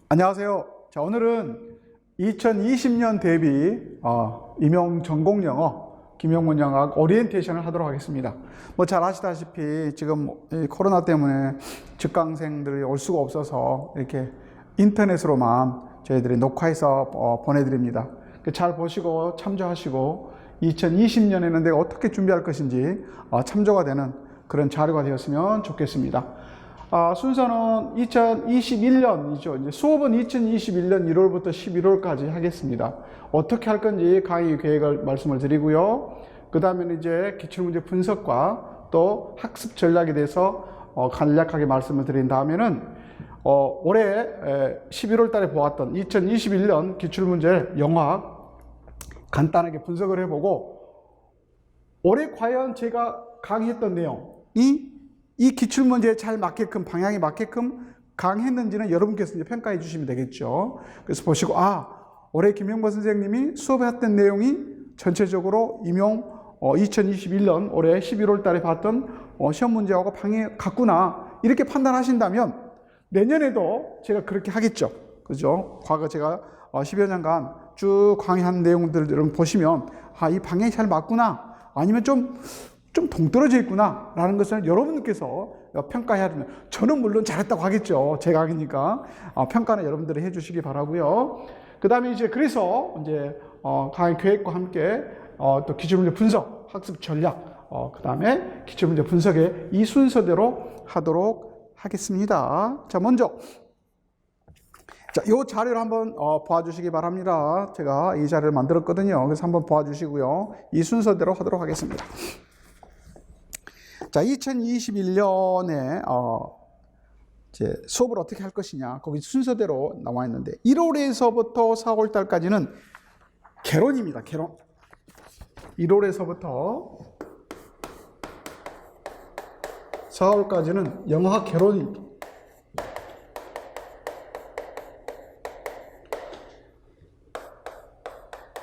안녕하세요. 자, 오늘은 2020년 대비 임용 전공 영어 김용문 영학 오리엔테이션을 하도록 하겠습니다. 뭐 잘 아시다시피 지금 이 코로나 때문에 즉강생들이 올 수가 없어서 이렇게 인터넷으로만 저희들이 녹화해서 보내드립니다. 잘 보시고 참조하시고 2020년에는 내가 어떻게 준비할 것인지 참조가 되는 그런 자료가 되었으면 좋겠습니다. 순서는 2021년이죠. 이제 수업은 2021년 1월부터 11월까지 하겠습니다. 어떻게 할 건지 강의 계획을 말씀을 드리고요. 그 다음에는 이제 기출문제 분석과 또 학습 전략에 대해서 간략하게 말씀을 드린 다음에는 올해 11월 달에 보았던 2021년 기출문제 영학 간단하게 분석을 해보고 올해 과연 제가 강의했던 내용이 이 기출문제에 잘 맞게끔, 방향에 맞게끔 강했는지는 여러분께서 이제 평가해 주시면 되겠죠. 그래서 보시고, 올해 김용건 선생님이 수업했던 내용이 전체적으로 임용 2021년 올해 11월 달에 봤던 시험 문제하고 방향이 같구나. 이렇게 판단하신다면 내년에도 제가 그렇게 하겠죠. 그죠? 과거 제가 10여 년간 쭉 강의한 내용들을 여러분 보시면, 이 방향이 잘 맞구나. 아니면 좀 동떨어져 있구나 라는 것을 여러분께서 평가해야 됩니다. 저는 물론 잘했다고 하겠죠. 제가 하니까 평가는 여러분들이 해주시기 바라고요. 그 다음에 이제 그래서 이제 강의 계획과 함께 또 기출문제 분석, 학습 전략, 그 다음에 기출문제 분석의 이 순서대로 하도록 하겠습니다. 자, 먼저 이 자료를 한번 봐주시기 바랍니다. 제가 이 자료를 만들었거든요. 그래서 한번 봐주시고요. 이 순서대로 하도록 하겠습니다. 자, 2021년에 이제 수업을 어떻게 할 것이냐, 거기 순서대로 나와 있는데 1월에서부터 4월 달까지는 개론입니다. 개론. 1월에서부터 4월까지는 영어학 개론입니다.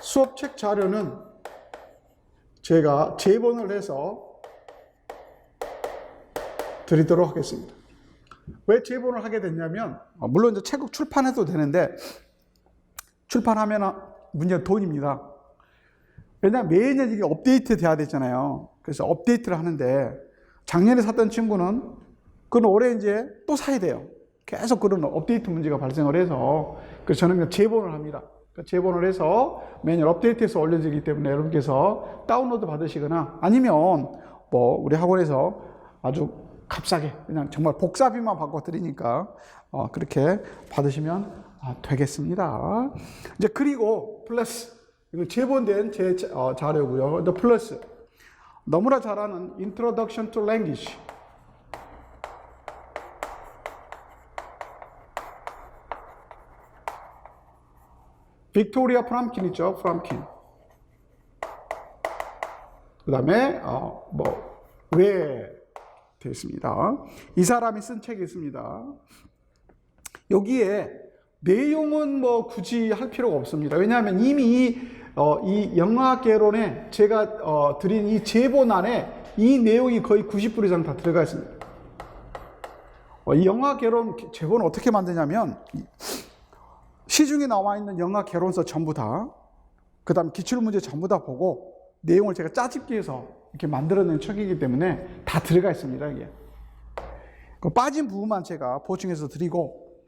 수업책 자료는 제가 재본을 해서 드리도록 하겠습니다. 왜 재본을 하게 됐냐면, 물론 이제 책을 출판해도 되는데, 출판하면 문제는 돈입니다. 왜냐하면 매년 이게 업데이트 돼야 되잖아요. 그래서 업데이트를 하는데, 작년에 샀던 친구는 그건 올해 이제 또 사야 돼요. 계속 그런 업데이트 문제가 발생을 해서, 그래서 저는 그냥 재본을 합니다. 그러니까 재본을 해서 매년 업데이트해서 올려지기 때문에 여러분께서 다운로드 받으시거나 아니면 우리 학원에서 아주 값싸게 그냥 정말 복사비만 바꿔드리니까 그렇게 받으시면 되겠습니다. 이제 그리고 플러스, 이거 재본된 제 자료고요. 또 플러스, 너무나 잘 아는 Introduction to Language, 빅토리아 프람킨 있죠. 프람킨. 그 다음에 왜 되어 있습니다. 이 사람이 쓴 책이 있습니다. 여기에 내용은 굳이 할 필요가 없습니다. 왜냐하면 이미 이 영어학 개론에 제가 드린 이 제본 안에 이 내용이 거의 90% 이상 다 들어가 있습니다. 이 영어학 개론 제본을 어떻게 만드냐면, 시중에 나와 있는 영어학 개론서 전부 다, 그 다음 기출문제 전부 다 보고 내용을 제가 짜집기 해서 이렇게 만들어낸 책이기 때문에 다 들어가 있습니다. 이게 빠진 부분만 제가 보충해서 드리고,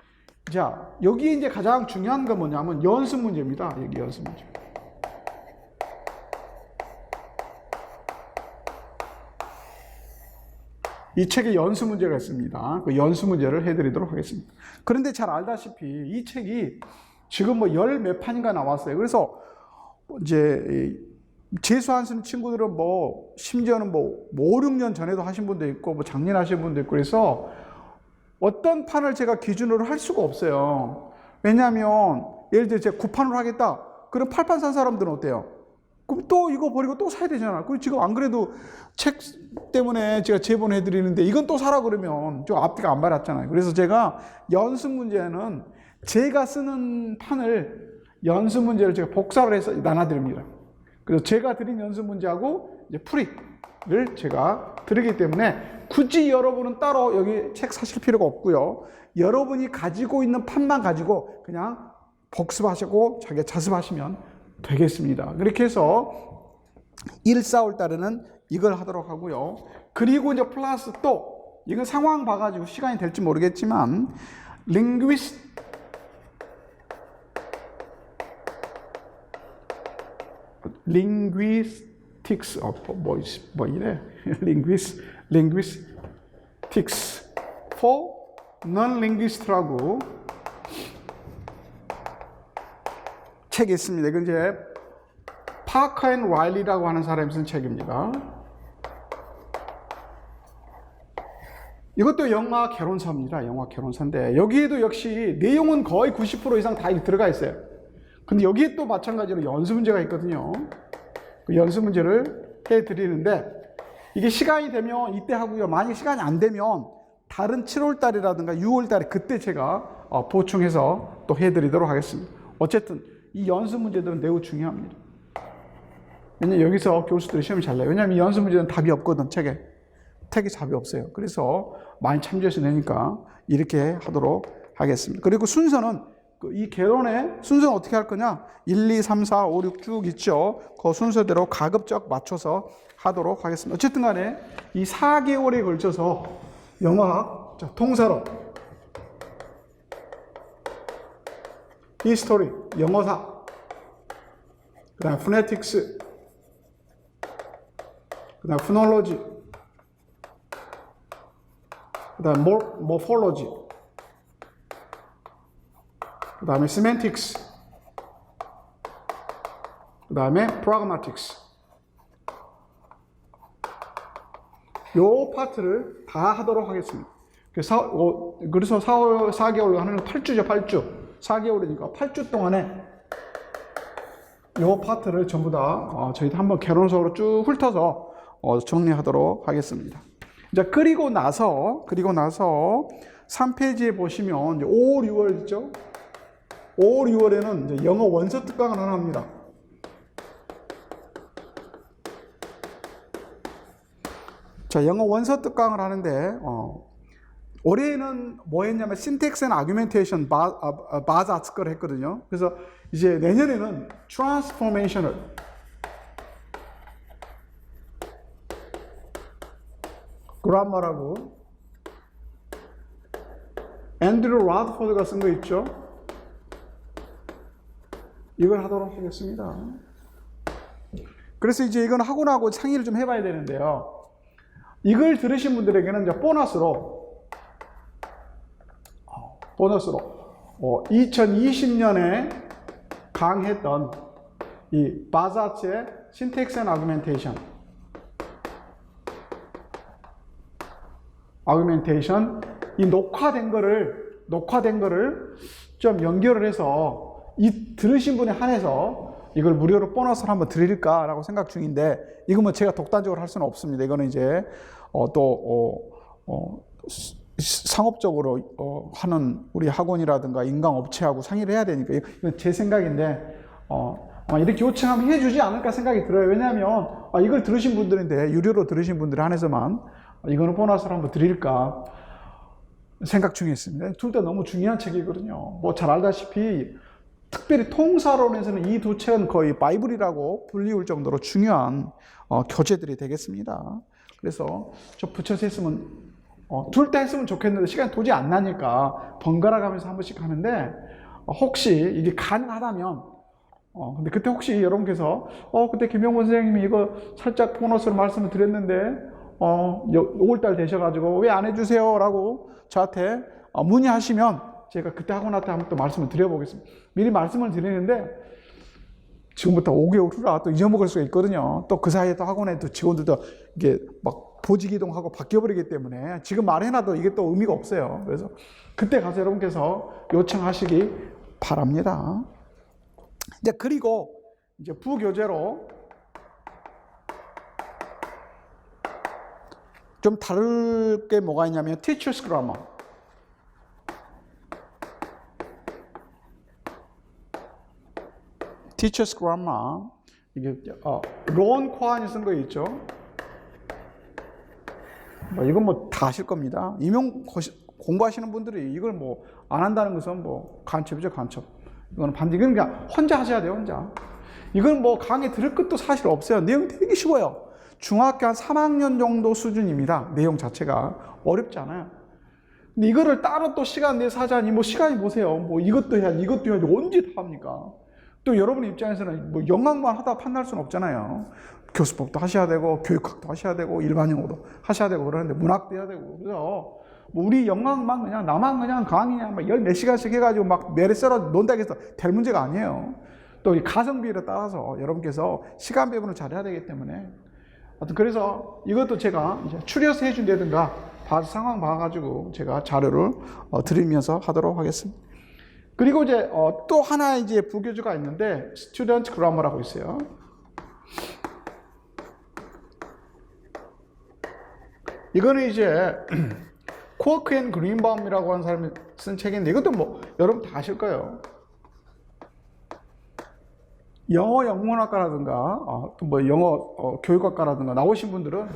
자, 여기 이제 가장 중요한 건 뭐냐면 연습 문제입니다. 여기 연습 문제. 이 책에 연습 문제가 있습니다. 그 연습 문제를 해드리도록 하겠습니다. 그런데 잘 알다시피 이 책이 지금 열 몇 판인가 나왔어요. 그래서 이제 재수하신 친구들은 심지어는 5, 6년 전에도 하신 분도 있고 작년 하신 분도 있고, 그래서 어떤 판을 제가 기준으로 할 수가 없어요. 왜냐하면 예를 들어 제가 9판으로 하겠다. 그럼 8판 산 사람들은 어때요? 그럼 또 이거 버리고 또 사야 되잖아. 그리고 지금 안 그래도 책 때문에 제가 제본해 드리는데 이건 또 사라 그러면 좀 앞뒤가 안 맞았잖아요. 그래서 제가 연습 문제는 제가 쓰는 판을 연습 문제를 제가 복사를 해서 나눠드립니다. 그래서 제가 드린 연습 문제하고 이제 풀이를 제가 드리기 때문에 굳이 여러분은 따로 여기 책 사실 필요가 없고요. 여러분이 가지고 있는 판만 가지고 그냥 복습하시고 자기가 자습하시면 되겠습니다. 그렇게 해서 1,4월 달에는 이걸 하도록 하고요. 그리고 이제 플러스 또 이건 상황 봐가지고 시간이 될지 모르겠지만 linguistics 뭐 이래 linguistics for non-linguist라고 책이 있습니다. 이건 이제 파커 앤 라일리라고 하는 사람이 쓴 책입니다. 이것도 영화 개론서입니다. 영화 개론서인데 여기에도 역시 내용은 거의 90% 이상 다 들어가 있어요. 근데 여기에 또 마찬가지로 연습 문제가 있거든요. 그 연습 문제를 해드리는데 이게 시간이 되면 이때 하고요. 만약 시간이 안 되면 다른 7월 달이라든가 6월 달에 그때 제가 보충해서 또 해드리도록 하겠습니다. 어쨌든 이 연습 문제들은 매우 중요합니다. 왜냐면 여기서 교수들이 시험이 잘 나요. 왜냐면 이 연습 문제는 답이 없거든, 책에 답이 없어요. 그래서 많이 참조해서 내니까 이렇게 하도록 하겠습니다. 그리고 순서는 이 개론의 순서는 어떻게 할 거냐? 1, 2, 3, 4, 5, 6 쭉 있죠. 그 순서대로 가급적 맞춰서 하도록 하겠습니다. 어쨌든 간에 이 4개월에 걸쳐서 영어학, 통사로, 히스토리, 영어사, 그 다음 포네틱스, 그 다음 포놀로지, 그 다음 모폴로지, 그 다음에 시멘틱스, 그 다음에 프라그마틱스. 요 파트를 다 하도록 하겠습니다. 그래서 4개월로 하는 건 8주죠, 8주. 4개월이니까 8주 동안에 요 파트를 전부 다 저희도 한번 개론적으로 쭉 훑어서 정리하도록 하겠습니다. 이제 그리고 나서 3페이지에 보시면 이제 5, 6월 있죠? 5, 6월에는 이제 영어 원서 특강을 하나 합니다. 자, 영어 원서 특강을 하는데 올해는 뭐 했냐면 syntax and argumentation 바자츠 걸 했거든요. 그래서 이제 내년에는 transformational 그라머라고 앤드류 라드포드가 쓴 거 있죠. 이걸 하도록 하겠습니다. 그래서 이제 이건 하고 나고 상의를 좀 해봐야 되는데요. 이걸 들으신 분들에게는 이제 보너스로 2020년에 강했던 이 바자츠의 Syntax and Argumentation 이 녹화된 거를 좀 연결을 해서 이 들으신 분에 한해서 이걸 무료로 보너스를 한번 드릴까라고 생각 중인데 이거 뭐 제가 독단적으로 할 수는 없습니다. 이거는 이제 상업적으로 하는 우리 학원이라든가 인강업체하고 상의를 해야 되니까 이건 제 생각인데 이렇게 요청하면 해주지 않을까 생각이 들어요. 왜냐하면 이걸 들으신 분들인데 유료로 들으신 분들 한해서만 이거는 보너스를 한번 드릴까 생각 중에 있습니다. 둘 다 너무 중요한 책이거든요. 뭐 잘 알다시피 특별히 통사론에서는 이 두 책은 거의 바이블이라고 불리울 정도로 중요한 교재들이 되겠습니다. 그래서 좀 붙여서 했으면 둘 다 했으면 좋겠는데 시간이 도저히 안 나니까 번갈아 가면서 한 번씩 하는데 혹시 이게 가능하다면 근데 그때 혹시 여러분께서 그때 김영권 선생님이 이거 살짝 보너스로 말씀을 드렸는데 5월달 되셔가지고 왜 안 해주세요? 라고 저한테 문의하시면 제가 그때 학원한테 한번 또 말씀을 드려보겠습니다. 미리 말씀을 드리는데 지금부터 5개월 후라 또 잊어먹을 수가 있거든요. 또 그 사이에 또 학원에 또 직원들도 이게 막 보직이동하고 바뀌어버리기 때문에 지금 말해놔도 이게 또 의미가 없어요. 그래서 그때 가서 여러분께서 요청하시기 바랍니다. 이제 그리고 이제 부교재로 좀 다를 게 뭐가 있냐면 Teacher's Grammar. Teacher's Grammar. 이게 론 코안이 쓴 거 있죠. 이건 뭐 다 아실 겁니다. 공부하시는 분들이 이걸 뭐 안 한다는 것은 뭐 간첩이죠, 간첩. 이거는 반드시 그냥 혼자 하셔야 돼요, 혼자. 이건 뭐 강의 들을 것도 사실 없어요. 내용이 되게 쉬워요. 중학교 한 3학년 정도 수준입니다. 내용 자체가 어렵지 않아요. 근데 이거를 따로 또 시간 내서 하자니 뭐 시간이 보세요. 뭐 이것도 해야지, 이것도 해야지, 언제 다 합니까? 또 여러분 입장에서는 뭐 영어만 하다 판단할 수는 없잖아요. 교수법도 하셔야 되고, 교육학도 하셔야 되고, 일반 영어도 하셔야 되고 그러는데 문학도 해야 되고. 그래서 뭐 우리 영어만 그냥 나만 그냥 강의 막 열 몇 시간씩 해가지고 막 매를 썰어 논다고 해서 될 문제가 아니에요. 또 이 가성비에 따라서 여러분께서 시간 배분을 잘해야 되기 때문에. 하여튼 그래서 이것도 제가 이제 추려서 해준다든가 상황 봐가지고 제가 자료를 드리면서 하도록 하겠습니다. 그리고 이제 또 하나 이제 부교주가 있는데 스튜던트 그래머라고 있어요. 이거는 이제 코어크 앤 그린바움이라고 하는 사람이 쓴 책인데 이것도 뭐 여러분 다 아실 거예요. 영어 영문학과라든가 또 뭐 영어 교육학과라든가 나오신 분들은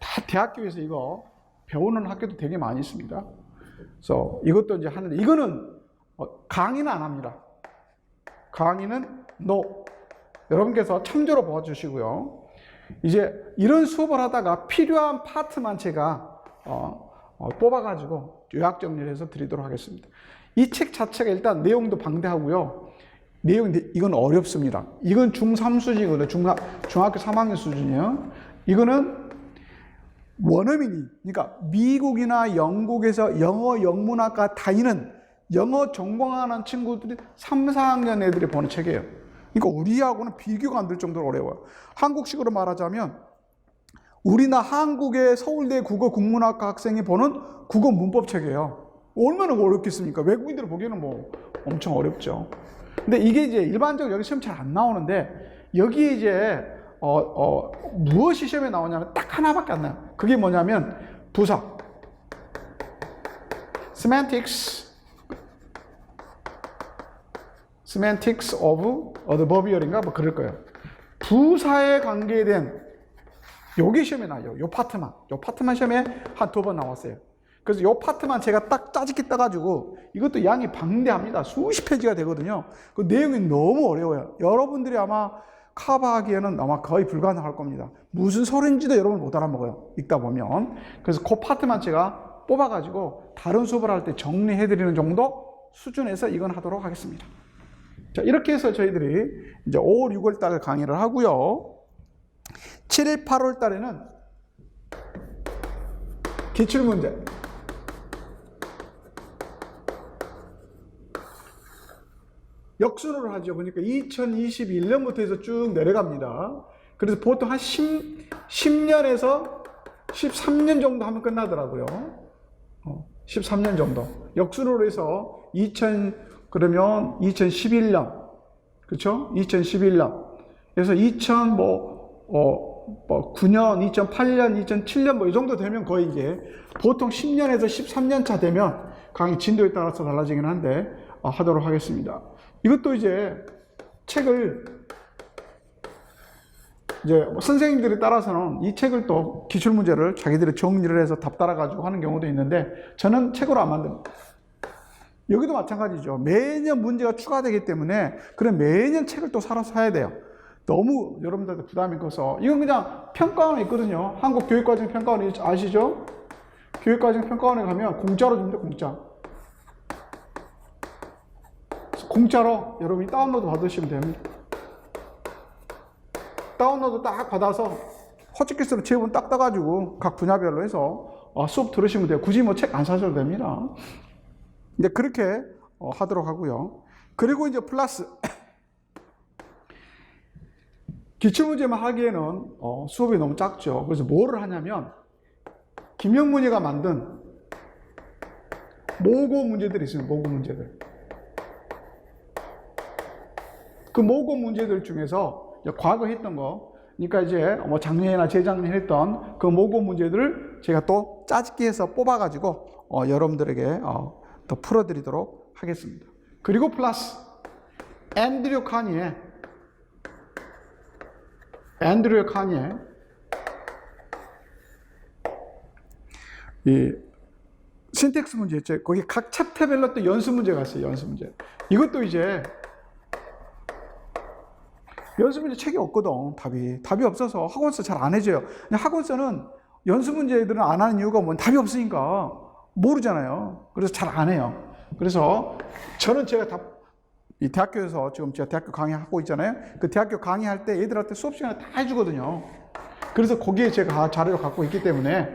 다 대학교에서 이거 배우는 학교도 되게 많이 있습니다. 그래서 이것도 이제 하는데 이거는 강의는 안 합니다. 강의는 NO. 여러분께서 참조로 봐주시고요. 이제 이런 수업을 하다가 필요한 파트만 제가 뽑아가지고 요약 정리를 해서 드리도록 하겠습니다. 이 책 자체가 일단 내용도 방대하고요. 이건 어렵습니다. 이건 중3 수준이거든요. 중학교 3학년 수준이에요. 이거는 원어민이, 그러니까 미국이나 영국에서 영어 영문학과 다니는 영어 전공하는 친구들이 3, 4학년 애들이 보는 책이에요. 그러니까 우리하고는 비교가 안 될 정도로 어려워요. 한국식으로 말하자면 우리나 한국의 서울대 국어국문학과 학생이 보는 국어 문법 책이에요. 얼마나 어렵겠습니까? 외국인들이 보기에는 뭐 엄청 어렵죠. 근데 이게 이제 일반적으로 여기 시험 잘 안 나오는데 여기에 이제 무엇이 시험에 나오냐면 딱 하나밖에 안 나요. 그게 뭐냐면 부사, semantics of adverbial인가 뭐 그럴 거예요. 부사에 관계된 요게 시험에 나요. 요 파트만 시험에 한 2번 나왔어요. 그래서 요 파트만 제가 딱 짜집기 따가지고 이것도 양이 방대합니다. 수십 페이지가 되거든요. 그 내용이 너무 어려워요. 여러분들이 아마 커버하기에는 아마 거의 불가능할 겁니다. 무슨 소리인지도 여러분 못 알아먹어요. 읽다 보면. 그래서 그 파트만 제가 뽑아가지고 다른 수업을 할 때 정리해드리는 정도 수준에서 이건 하도록 하겠습니다. 자, 이렇게 해서 저희들이 이제 5월, 6월 달에 강의를 하고요. 7일, 8월 달에는 기출문제. 역순으로 하죠. 그러니까 2021년부터 해서 쭉 내려갑니다. 그래서 보통 한 10년에서 13년 정도 하면 끝나더라고요. 13년 정도. 역순으로 해서 그러면 2011년. 그렇죠? 2011년. 그래서 2009년, 2008년, 2007년 뭐 이 정도 되면 거의 이제 보통 10년에서 13년 차 되면 강의 진도에 따라서 달라지긴 한데 하도록 하겠습니다. 이것도 이제 책을 이제 선생님들에 따라서는 이 책을 또 기출문제를 자기들이 정리를 해서 답 따라가지고 하는 경우도 있는데 저는 책으로 안 만듭니다. 여기도 마찬가지죠. 매년 문제가 추가되기 때문에 그래 매년 책을 또 사야 돼요. 너무 여러분들한테 부담이 커서 이건 그냥 평가원에 있거든요. 한국 교육과정 평가원 아시죠? 교육과정 평가원에 가면 공짜로 줍니다. 공짜로 여러분이 다운로드 받으시면 됩니다. 다운로드 딱 받아서 호치키스로 지문 딱 따가지고 각 분야별로 해서 수업 들으시면 돼요. 굳이 뭐 책 안 사셔도 됩니다. 이제 그렇게 하도록 하고요. 그리고 이제 플러스 기출문제만 하기에는 수업이 너무 작죠. 그래서 뭐를 하냐면 김영문이가 만든 모고 문제들이 있어요. 모고 문제들. 그 모고 문제들 중에서 과거 했던 거, 그러니까 이제 뭐 작년이나 재작년에 했던 그 모고 문제들을 제가 또 짜집기 해서 뽑아가지고 여러분들에게 더 풀어드리도록 하겠습니다. 그리고 플러스 앤드류 카니의 이 신텍스 문제 있죠. 거기 각 챕터별로 또 연습 문제가 있어요. 연습 문제. 이것도 이제 연습 문제 책이 없거든. 답이 없어서 학원서 잘 안 해줘요. 학원서는 연습 문제들은 안 하는 이유가 뭐 답이 없으니까 모르잖아요. 그래서 잘 안 해요. 그래서 저는 제가 이 대학교에서 지금 제가 대학교 강의하고 있잖아요. 그 대학교 강의할 때 애들한테 수업 시간에 다 해주거든요. 그래서 거기에 제가 자료를 갖고 있기 때문에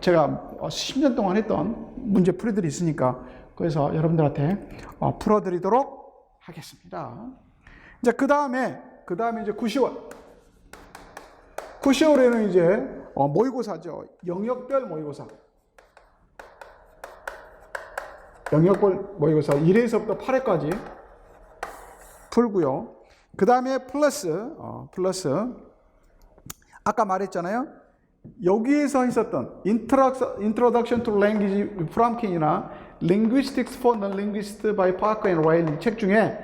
제가 10년 동안 했던 문제 풀이들이 있으니까 그래서 여러분들한테 풀어드리도록 하겠습니다. 이제 그 다음에 이제 9, 10월에는 이제 모의고사죠. 영역별 모의고사. 영역별 모의고사 1회서부터 8회까지 풀고요. 그 다음에 플러스 아까 말했잖아요. 여기에서 했었던 Introduction to Language Fromkin이나 Linguistics for Non-Linguists by Parker and Riley 책 중에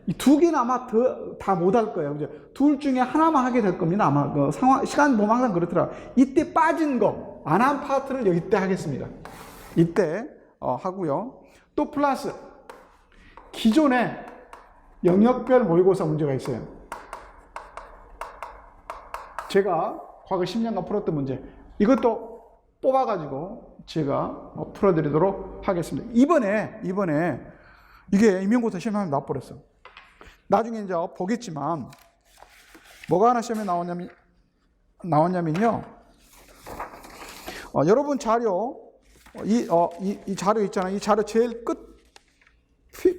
이 두 개는 아마 다 못 할 거예요. 둘 중에 하나만 하게 될 겁니다. 아마 그 시간 보면 항상 그렇더라. 이때 빠진 거, 안 한 파트를 이때 하겠습니다. 이때 하고요. 또 플러스 기존에 영역별 모의고사 문제가 있어요. 제가 과거 10년간 풀었던 문제, 이것도 뽑아가지고 제가 풀어드리도록 하겠습니다. 이번에 이게 임용고사 시험에 나와버렸어. 나중에 이제 보겠지만 뭐가 하나 시험에 나왔냐면요. 여러분 자료 이 자료 있잖아요. 이 자료 제일 끝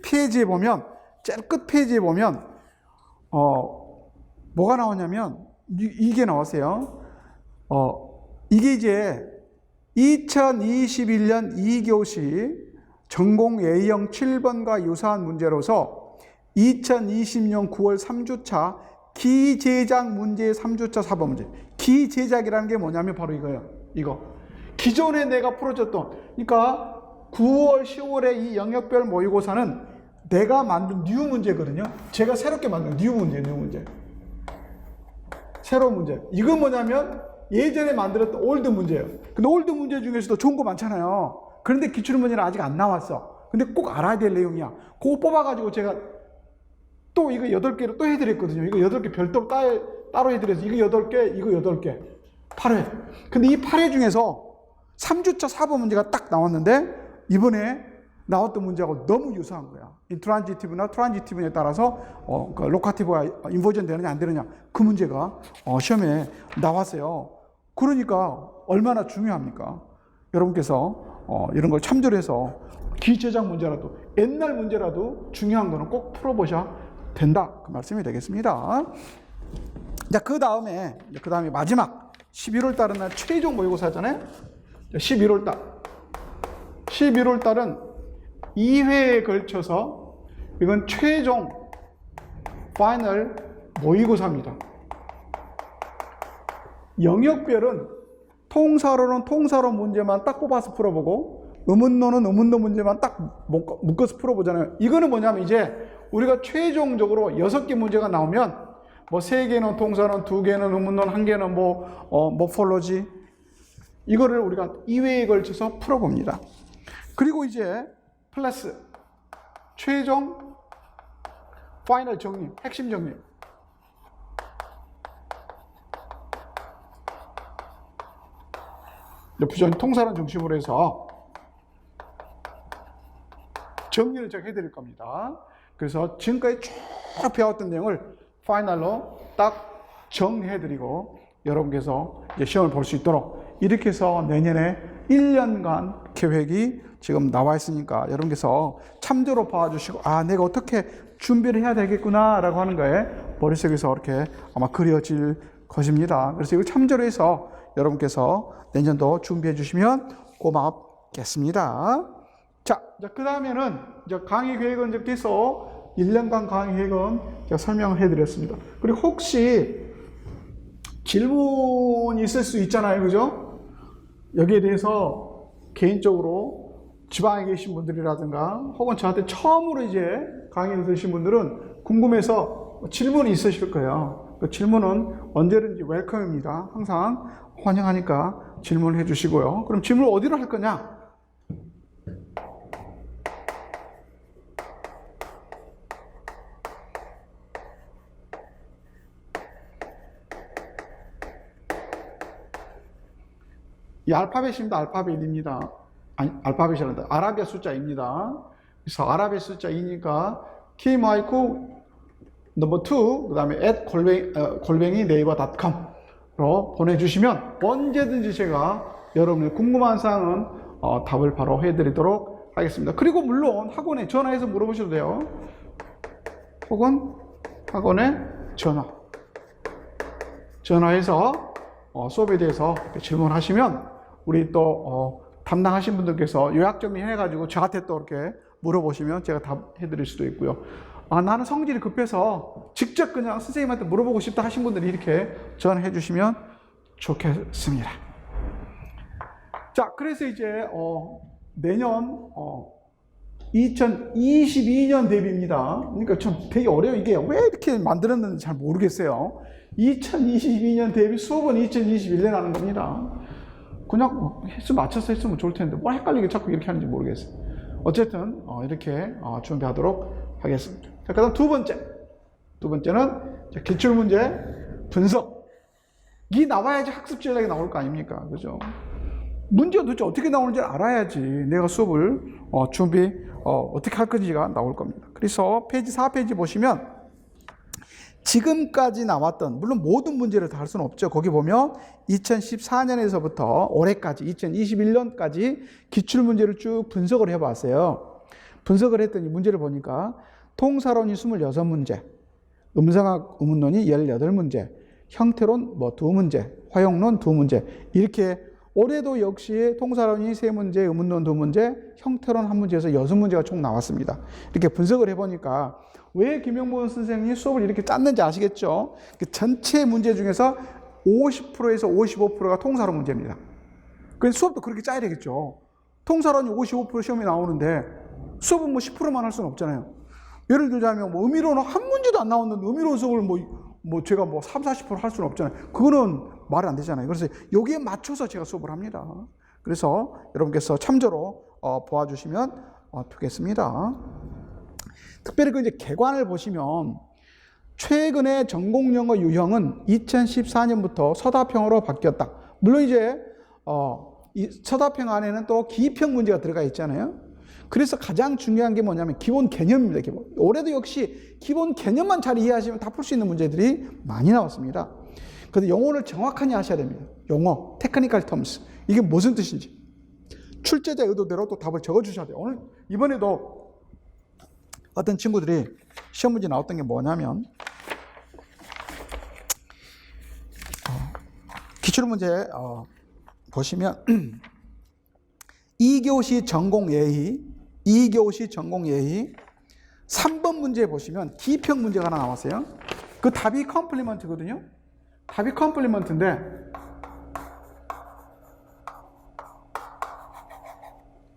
페이지에 보면 제일 끝 페이지에 보면 뭐가 나오냐면 이게 나왔어요. 이게 이제 2021년 2교시 전공 A형 7번과 유사한 문제로서 2020년 9월 3주차 기제작 문제의 3주차 4번 문제. 기제작이라는 게 뭐냐면 바로 이거예요. 이거. 기존에 내가 풀어줬던, 그러니까 9월, 10월에 이 영역별 모의고사는 내가 만든 뉴 문제거든요. 제가 새롭게 만든 뉴 문제. 새로운 문제. 이건 뭐냐면 예전에 만들었던 올드 문제예요. 근데 올드 문제 중에서도 좋은 거 많잖아요. 그런데 기출문제는 아직 안 나왔어. 근데 꼭 알아야 될 내용이야. 그거 뽑아가지고 제가 또 이거 8개로 또 해드렸거든요. 이거 8개 별도로 따로 해드려서 이거 8개, 이거 8개. 8회. 근데 이 8회 중에서 3주차 4번 문제가 딱 나왔는데 이번에 나왔던 문제하고 너무 유사한 거야. 인트란지티브나 트란지티브에 따라서 그 로카티브가 인버전 되느냐 안 되느냐 그 문제가 시험에 나왔어요. 그러니까 얼마나 중요합니까? 여러분께서 이런 걸 참조를 해서 기제작 문제라도 옛날 문제라도 중요한 거는 꼭 풀어보셔야 된다. 그 말씀이 되겠습니다. 자, 그 다음에 마지막 11월 달은 날 최종 모의고사잖아요. 11월 달은 2회에 걸쳐서 이건 최종 파이널 모의고사입니다. 영역별은 통사로는 통사로 문제만 딱 뽑아서 풀어보고 의문노는 의문노 문제만 딱 묶어서 풀어보잖아요. 이거는 뭐냐면 이제 우리가 최종적으로 6개 문제가 나오면 뭐 3개는 통사론, 2개는 의문론, 1개는 모폴로지 이거를 우리가 2회에 걸쳐서 풀어봅니다. 그리고 이제 플러스 최종 파이널 정리, 핵심 정리. 부전 통사론 중심으로 해서 정리를 제가 해드릴 겁니다. 그래서 지금까지 쭉 배웠던 내용을 파이널로 딱 정리해드리고 여러분께서 이제 시험을 볼 수 있도록 이렇게 해서 내년에 1년간 계획이 지금 나와 있으니까 여러분께서 참조로 봐주시고 내가 어떻게 준비를 해야 되겠구나 라고 하는 거에 머릿속에서 이렇게 아마 그려질 것입니다. 그래서 이걸 참조로 해서 여러분께서 내년도 준비해 주시면 고맙겠습니다. 자, 그 다음에는 강의 계획은 이제 계속 1년간 강의 계획은 제가 설명을 해드렸습니다. 그리고 혹시 질문이 있을 수 있잖아요. 그죠? 여기에 대해서 개인적으로 지방에 계신 분들이라든가 혹은 저한테 처음으로 이제 강의를 들으신 분들은 궁금해서 질문이 있으실 거예요. 그 질문은 언제든지 웰컴입니다. 항상 환영하니까 질문을 해주시고요. 그럼 질문을 어디로 할 거냐? 이 알파벳입니다. 알파벳입니다. 아니, 알파벳이란다. 아라비아 숫자입니다. 그래서 아라비아 숫자 2니까 k마이크 넘버 2, 그 다음에 골뱅이 네이버.com으로 보내주시면 언제든지 제가 여러분의 궁금한 사항은 답을 바로 해드리도록 하겠습니다. 그리고 물론 학원에 전화해서 물어보셔도 돼요. 혹은 학원에 전화해서 수업에 대해서 질문하시면 우리 또 담당하신 분들께서 요약 정리해가지고 저한테 또 이렇게 물어보시면 제가 답해드릴 수도 있고요. 나는 성질이 급해서 직접 그냥 선생님한테 물어보고 싶다 하신 분들이 이렇게 전화해 주시면 좋겠습니다. 자, 그래서 이제 내년 2022년 대비입니다. 그러니까 좀 되게 어려워. 이게 왜 이렇게 만들었는지 잘 모르겠어요. 2022년 대비 수업은 2021년에 하는 겁니다. 그냥 횟수 맞춰서 했으면 좋을 텐데 뭐 헷갈리게 자꾸 이렇게 하는지 모르겠어요. 어쨌든 이렇게 준비하도록 하겠습니다. 자, 그다음 두 번째는 기출문제 분석이 나와야지 학습 전략이 나올 거 아닙니까? 그죠? 문제가 도대체 어떻게 나오는지 알아야지 내가 수업을 준비 어떻게 할 건지가 나올 겁니다. 그래서 페이지 4페이지 보시면 지금까지 나왔던, 물론 모든 문제를 다 할 수는 없죠. 거기 보면 2014년에서부터 올해까지 2021년까지 기출문제를 쭉 분석을 해봤어요. 분석을 했더니 문제를 보니까 통사론이 26문제, 음성학 의문론이 18문제, 형태론 2문제, 화용론 2문제, 이렇게 올해도 역시 통사론이 3문제, 의문론 2문제, 형태론 1문제에서 6문제가 총 나왔습니다. 이렇게 분석을 해보니까 왜 김영문 선생님이 수업을 이렇게 짰는지 아시겠죠? 전체 문제 중에서 50%에서 55%가 통사론 문제입니다. 그래서 수업도 그렇게 짜야 되겠죠. 통사론이 55% 시험에 나오는데 수업은 10%만 할 수는 없잖아요. 예를 들자면 의미론은 한 문제도 안 나왔는데 의미론 수업을 제가 3, 40% 할 수는 없잖아요. 그거는 말이 안 되잖아요. 그래서 여기에 맞춰서 제가 수업을 합니다. 그래서 여러분께서 참조로 보아주시면 되겠습니다. 특별히 이제 개관을 보시면 최근에 전공영어 유형은 2014년부터 서답형으로 바뀌었다. 물론 이제 이 서답형 안에는 또 기입형 문제가 들어가 있잖아요. 그래서 가장 중요한 게 뭐냐면 기본 개념입니다. 기본. 올해도 역시 기본 개념만 잘 이해하시면 다 풀 수 있는 문제들이 많이 나왔습니다. 그래서 영어를 정확하게 하셔야 됩니다. 영어, 테크니컬 텀스. 이게 무슨 뜻인지. 출제자 의도대로 또 답을 적어주셔야 돼요. 오늘 이번에도 어떤 친구들이 시험 문제 나왔던 게 뭐냐면 기출문제 보시면 2교시 전공 예희 3번 문제 보시면 기입형 문제가 하나 나왔어요. 그 답이 컴플리먼트거든요. 답이 컴플리먼트인데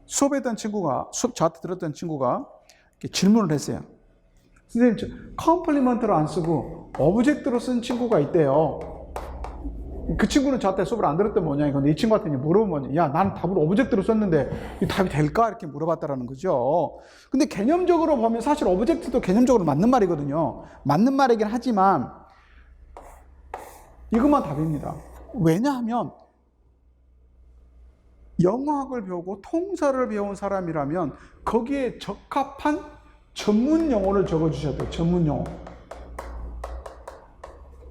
수업했던 친구가, 수업 저한테 들었던 친구가 질문을 했어요. 선생님, 컴플리먼트를 안 쓰고 오브젝트로 쓴 친구가 있대요. 그 친구는 저한테 수업을 안 들었던 뭐냐, 근데 이 친구한테 물어보면, 야, 나는 답을 오브젝트로 썼는데 이 답이 될까? 이렇게 물어봤다라는 거죠. 근데 개념적으로 보면 사실 오브젝트도 개념적으로 맞는 말이거든요. 맞는 말이긴 하지만 이것만 답입니다. 왜냐하면 영어학을 배우고 통사를 배운 사람이라면 거기에 적합한 전문 용어를 적어주셔야 돼요. 전문 용어.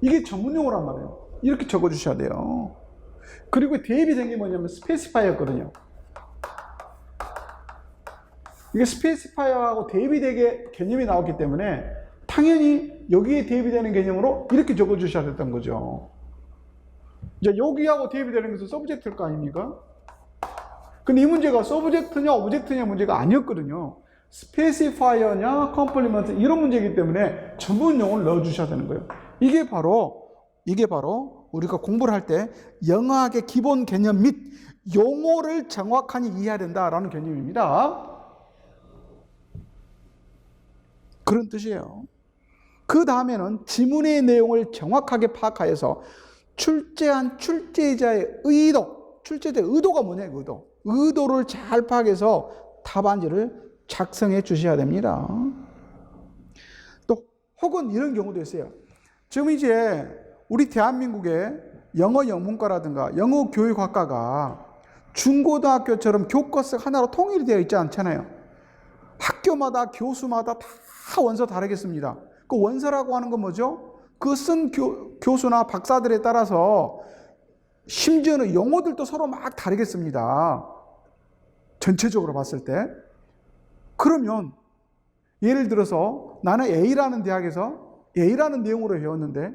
이게 전문 용어란 말이에요. 이렇게 적어주셔야 돼요. 그리고 대입이 된 게 뭐냐면 스페시파이어였거든요. 이게 스페시파이어하고 대입이 되게 개념이 나왔기 때문에 당연히 여기에 대입이 되는 개념으로 이렇게 적어주셔야 됐던 거죠. 이제 여기하고 대입이 되는 것은 서브젝트일 거 아닙니까? 근데 이 문제가 서브젝트냐 오브젝트냐 문제가 아니었거든요. 스페시파이어냐 컴플리먼트 이런 문제이기 때문에 전문 용어를 넣어주셔야 되는 거예요. 이게 바로 우리가 공부를 할 때 영어학의 기본 개념 및 용어를 정확하게 이해해야 된다라는 개념입니다. 그런 뜻이에요. 그 다음에는 지문의 내용을 정확하게 파악하여서 출제한 출제자의 의도, 출제자의 의도가 뭐냐, 의도를 잘 파악해서 답안지를 작성해 주셔야 됩니다. 또 혹은 이런 경우도 있어요. 지금 이제 우리 대한민국의 영어 영문과라든가 영어 교육학과가 중고등학교처럼 교과서가 하나로 통일이 되어 있지 않잖아요. 학교마다 교수마다 다 원서 다르겠습니다. 그 원서라고 하는 건 뭐죠? 그 쓴 교수나 박사들에 따라서 심지어는 용어들도 서로 막 다르겠습니다. 전체적으로 봤을 때. 그러면 예를 들어서 나는 A라는 대학에서 A라는 내용으로 배웠는데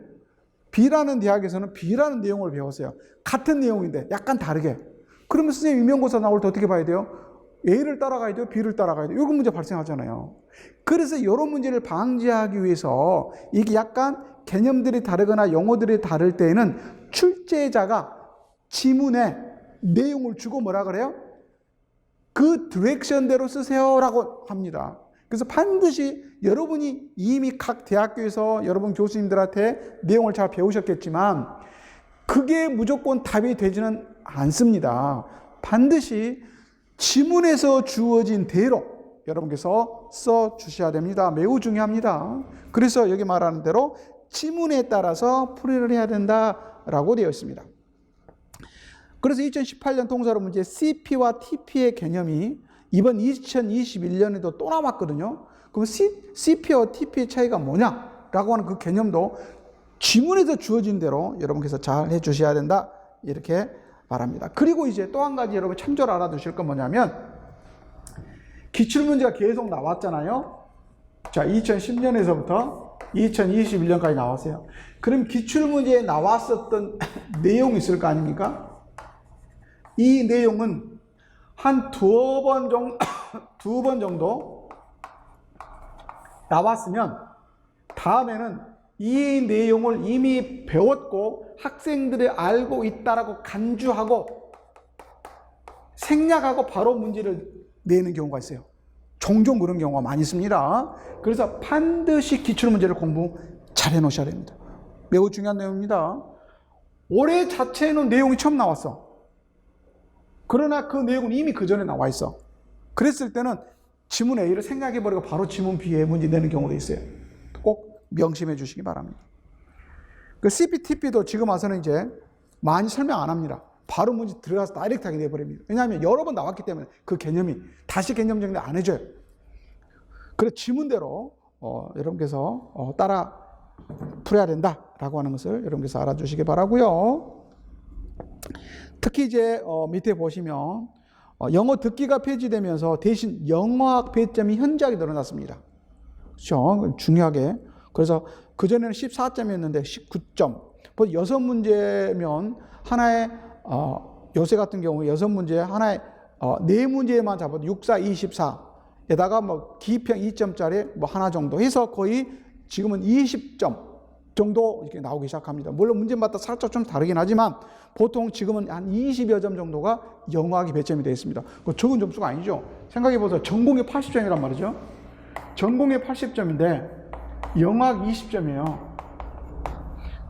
B라는 대학에서는 B라는 내용을 배웠어요. 같은 내용인데 약간 다르게. 그러면 선생님 임용고사 나올 때 어떻게 봐야 돼요? A를 따라가야 돼요? B를 따라가야 돼요? 이런 문제 발생하잖아요. 그래서 이런 문제를 방지하기 위해서 이게 약간 개념들이 다르거나 용어들이 다를 때에는 출제자가 지문에 내용을 주고 뭐라 그래요? 그 디렉션대로 쓰세요라고 합니다. 그래서 반드시 여러분이 이미 각 대학교에서 여러분 교수님들한테 내용을 잘 배우셨겠지만 그게 무조건 답이 되지는 않습니다. 반드시 지문에서 주어진 대로 여러분께서 써 주셔야 됩니다. 매우 중요합니다. 그래서 여기 말하는 대로 지문에 따라서 풀이를 해야 된다라고 되어 있습니다. 그래서 2018년 통사로 문제 CP와 TP의 개념이 이번 2021년에도 또 남았거든요. 그럼 CP와 TP의 차이가 뭐냐라고 하는 그 개념도 지문에서 주어진 대로 여러분께서 잘 해주셔야 된다 이렇게 말합니다. 그리고 이제 또 한 가지 여러분 참조를 알아두실 건 뭐냐면 기출문제가 계속 나왔잖아요. 자, 2010년에서부터 2021년까지 나왔어요. 그럼 기출문제에 나왔었던 내용이 있을 거 아닙니까? 이 내용은 한 두어 번 정도 나왔으면 다음에는 이 내용을 이미 배웠고 학생들이 알고 있다라고 간주하고 생략하고 바로 문제를 내는 경우가 있어요. 종종 그런 경우가 많이 있습니다. 그래서 반드시 기출문제를 공부 잘 해놓으셔야 됩니다. 매우 중요한 내용입니다. 올해 자체에는 내용이 처음 나왔어. 그러나 그 내용은 이미 그 전에 나와 있어. 그랬을 때는 지문 A를 생략해버리고 바로 지문 B에 문제 내는 경우도 있어요. 꼭 명심해 주시기 바랍니다. 그 CPTP도 지금 와서는 이제 많이 설명 안 합니다. 바로 문제 들어가서 다이렉트하게 내버립니다. 왜냐하면 여러 번 나왔기 때문에 그 개념이 다시 개념 정리 안 해줘요. 그래서 지문대로 여러분께서 따라 풀어야 된다라고 하는 것을 여러분께서 알아주시기 바라고요. 특히 이제 밑에 보시면 영어 듣기가 폐지되면서 대신 영어학 배점이 현저하게 늘어났습니다. 그렇죠? 중요하게. 그래서 그전에는 14점이었는데 19점. 6문제면 하나의 요새 같은 경우 6문제 하나에 4문제만 잡아도 6, 4, 24에다가 뭐 기평 2점짜리 뭐 하나 정도 해서 거의 지금은 20점 정도 이렇게 나오기 시작합니다. 물론 문제마다 살짝 좀 다르긴 하지만 보통 지금은 한 20여 점 정도가 영어학이 배점이 되어 있습니다. 그 적은 점수가 아니죠. 생각해보세요. 전공이 80점이란 말이죠. 전공이 80점인데 영어학 20점이에요.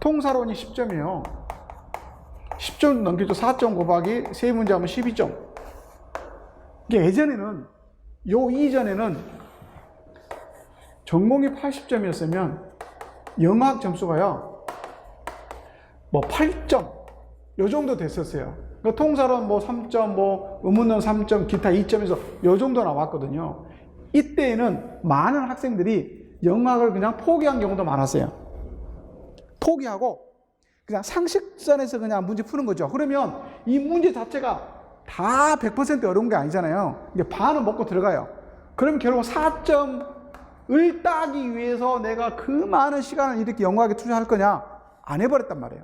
통사론이 10점이에요. 10점 넘기죠. 4점 곱하기 3문제 하면 12점. 이게 예전에는 이전에는 전공이 80점이었으면 영어학 점수가요 뭐 8점 요 정도 됐었어요. 그러니까 통사론 뭐 3점, 뭐 의문론 3점, 기타 2점에서 요 정도 나왔거든요. 이때에는 많은 학생들이 영어학을 그냥 포기한 경우도 많았어요. 포기하고 그냥 상식선에서 그냥 문제 푸는 거죠. 그러면 이 문제 자체가 다 100% 어려운 게 아니잖아요. 이게 반은 먹고 들어가요. 그럼 결국 4점을 따기 위해서 내가 그 많은 시간을 이렇게 영어학에 투자할 거냐? 안 해버렸단 말이에요.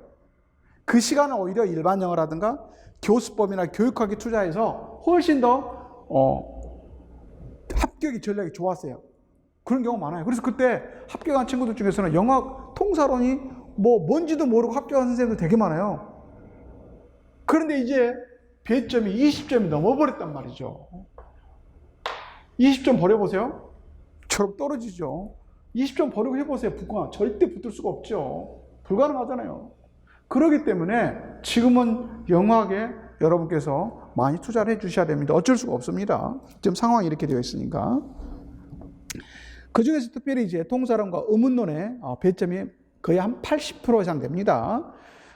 그 시간을 오히려 일반 영어라든가 교수법이나 교육학에 투자해서 훨씬 더 합격의 전략이 좋았어요. 그런 경우 많아요. 그래서 그때 합격한 친구들 중에서는 영어학 통사론이 뭐 뭔지도 모르고 합격한 선생님들 되게 많아요. 그런데 이제 배점이 20점이 넘어버렸단 말이죠. 20점 버려보세요. 저럼 떨어지죠. 20점 버리고 해보세요. 절대 붙을 수가 없죠. 불가능하잖아요. 그렇기 때문에 지금은 영어학에 여러분께서 많이 투자를 해 주셔야 됩니다. 어쩔 수가 없습니다. 지금 상황이 이렇게 되어 있으니까. 그 중에서 특별히 이제 통사론과 의문론의 배점이 거의 한 80% 이상 됩니다.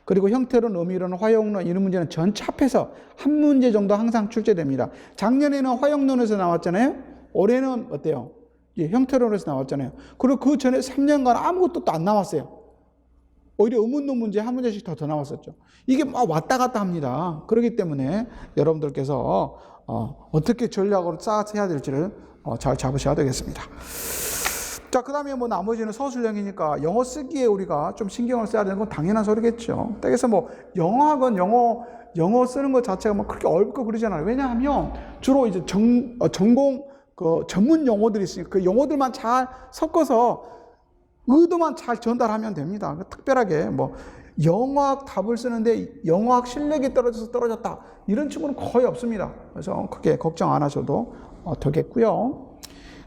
그리고 형태론, 의미론, 화용론 이런 문제는 전체 합해서 한 문제 정도 항상 출제됩니다. 작년에는 화용론에서 나왔잖아요. 올해는 어때요? 형태론에서 나왔잖아요. 그리고 그 전에 3년간 아무것도 또 안 나왔어요. 오히려 의문론 문제 한 문제씩 더 나왔었죠. 이게 막 왔다 갔다 합니다. 그렇기 때문에 여러분들께서 어떻게 전략으로 짜서 해야 될지를 잘 잡으셔야 되겠습니다. 자, 그 다음에 뭐 나머지는 서술형이니까 영어 쓰기에 우리가 좀 신경을 써야 되는 건 당연한 소리겠죠. 그래서 뭐 영어학은 영어 쓰는 것 자체가 뭐 그렇게 어렵고 그러잖아요. 왜냐하면 주로 이제 전공 그 전문 용어들이 있으니까 그 용어들만 잘 섞어서 의도만 잘 전달하면 됩니다. 특별하게 뭐 영어학 답을 쓰는데 영어학 실력이 떨어져서 떨어졌다 이런 친구는 거의 없습니다. 그래서 크게 걱정 안 하셔도 되겠고요.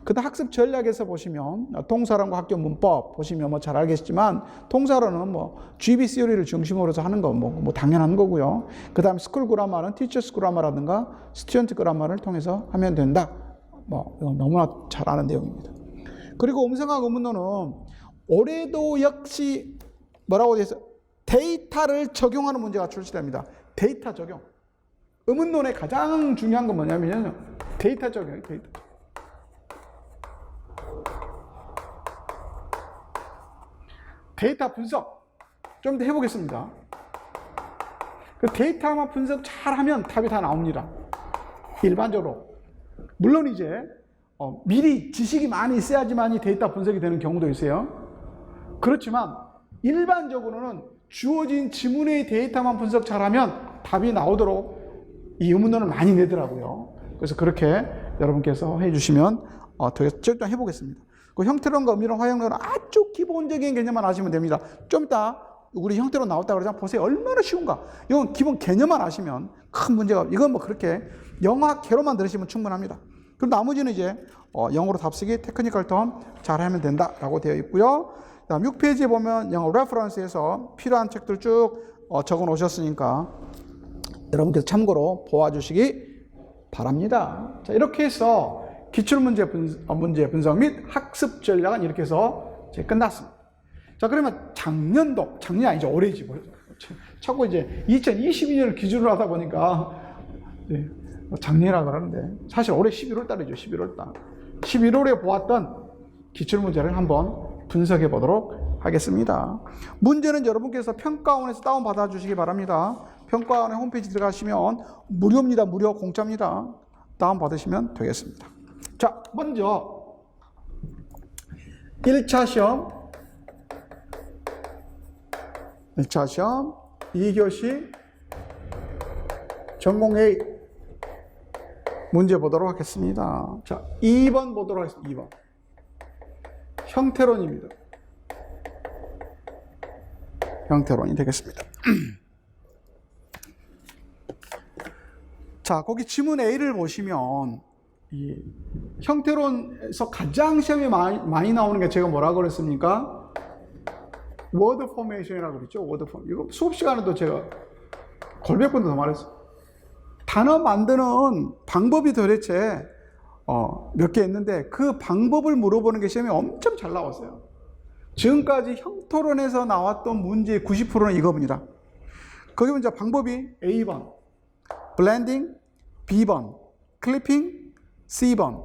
그다음 학습 전략에서 보시면 동사론과 학교 문법 보시면 뭐 잘 알겠지만 동사론은 뭐 GB 시리를 중심으로 해서 하는 거 뭐 당연한 거고요. 그다음 스쿨 그라마는 티처스 그라마라든가 스튜던트 그라마를 통해서 하면 된다. 뭐 이건 너무나 잘 아는 내용입니다. 그리고 음성학 의문론은 올해도 역시 뭐라고 되어 있어요? 데이터를 적용하는 문제가 출시됩니다. 데이터 적용. 의문론의 가장 중요한 건 뭐냐면요. 데이터 적용이에요. 데이터 분석 좀 더 해보겠습니다. 그 데이터만 분석 잘하면 답이 다 나옵니다. 일반적으로. 물론 이제 미리 지식이 많이 있어야지만 데이터 분석이 되는 경우도 있어요. 그렇지만 일반적으로는 주어진 지문의 데이터만 분석 잘하면 답이 나오도록 이 의문론을 많이 내더라고요. 그래서 그렇게 여러분께서 해주시면 되겠죠. 일단 해보겠습니다. 그 형태론과 의미론, 화용론은 아주 기본적인 개념만 아시면 됩니다. 좀 이따 우리 형태론 나왔다 그러잖아요. 보세요. 얼마나 쉬운가. 이건 기본 개념만 아시면 큰 문제가, 이건 뭐 그렇게 영어학개로만 들으시면 충분합니다. 그럼 나머지는 이제 영어로 답쓰기, 테크니컬 텀 잘하면 된다라고 되어 있고요. 다음 6페이지에 보면 영어 레퍼런스에서 필요한 책들 쭉 적어 놓으셨으니까 여러분께서 참고로 보아주시기 바랍니다. 자, 이렇게 해서 기출문제 분석 및 학습 전략은 이렇게 해서 이제 끝났습니다. 자, 그러면 작년이 아니죠. 올해지. 자꾸 이제 2022년을 기준으로 하다 보니까 작년이라 그러는데 사실 올해 11월 달이죠. 11월 달. 11월에 보았던 기출문제를 한번 분석해 보도록 하겠습니다. 문제는 여러분께서 평가원에서 다운받아 주시기 바랍니다. 평가원의 홈페이지 들어가시면 무료입니다. 무료 공짜입니다. 다운받으시면 되겠습니다. 자, 먼저 1차 시험 2교시 전공 A 문제 보도록 하겠습니다. 자, 2번 보도록 하겠습니다. 2번. 형태론입니다. 형태론이 되겠습니다. 자, 거기 지문 A를 보시면 이 형태론에서 가장 시험에 많이 나오는 게 제가 뭐라고 그랬습니까? 워드 포메이션이라고 그랬죠. 워드 포. 이거 수업 시간에도 제가 걸몇 번도 더 말했어요. 단어 만드는 방법이 도대체 몇 개 있는데 그 방법을 물어보는 게 시험에 엄청 잘 나왔어요. 지금까지 형태론에서 나왔던 문제의 90%는 이겁니다. 거기 이제 방법이 A번, 블렌딩, B번, 클리핑, C번,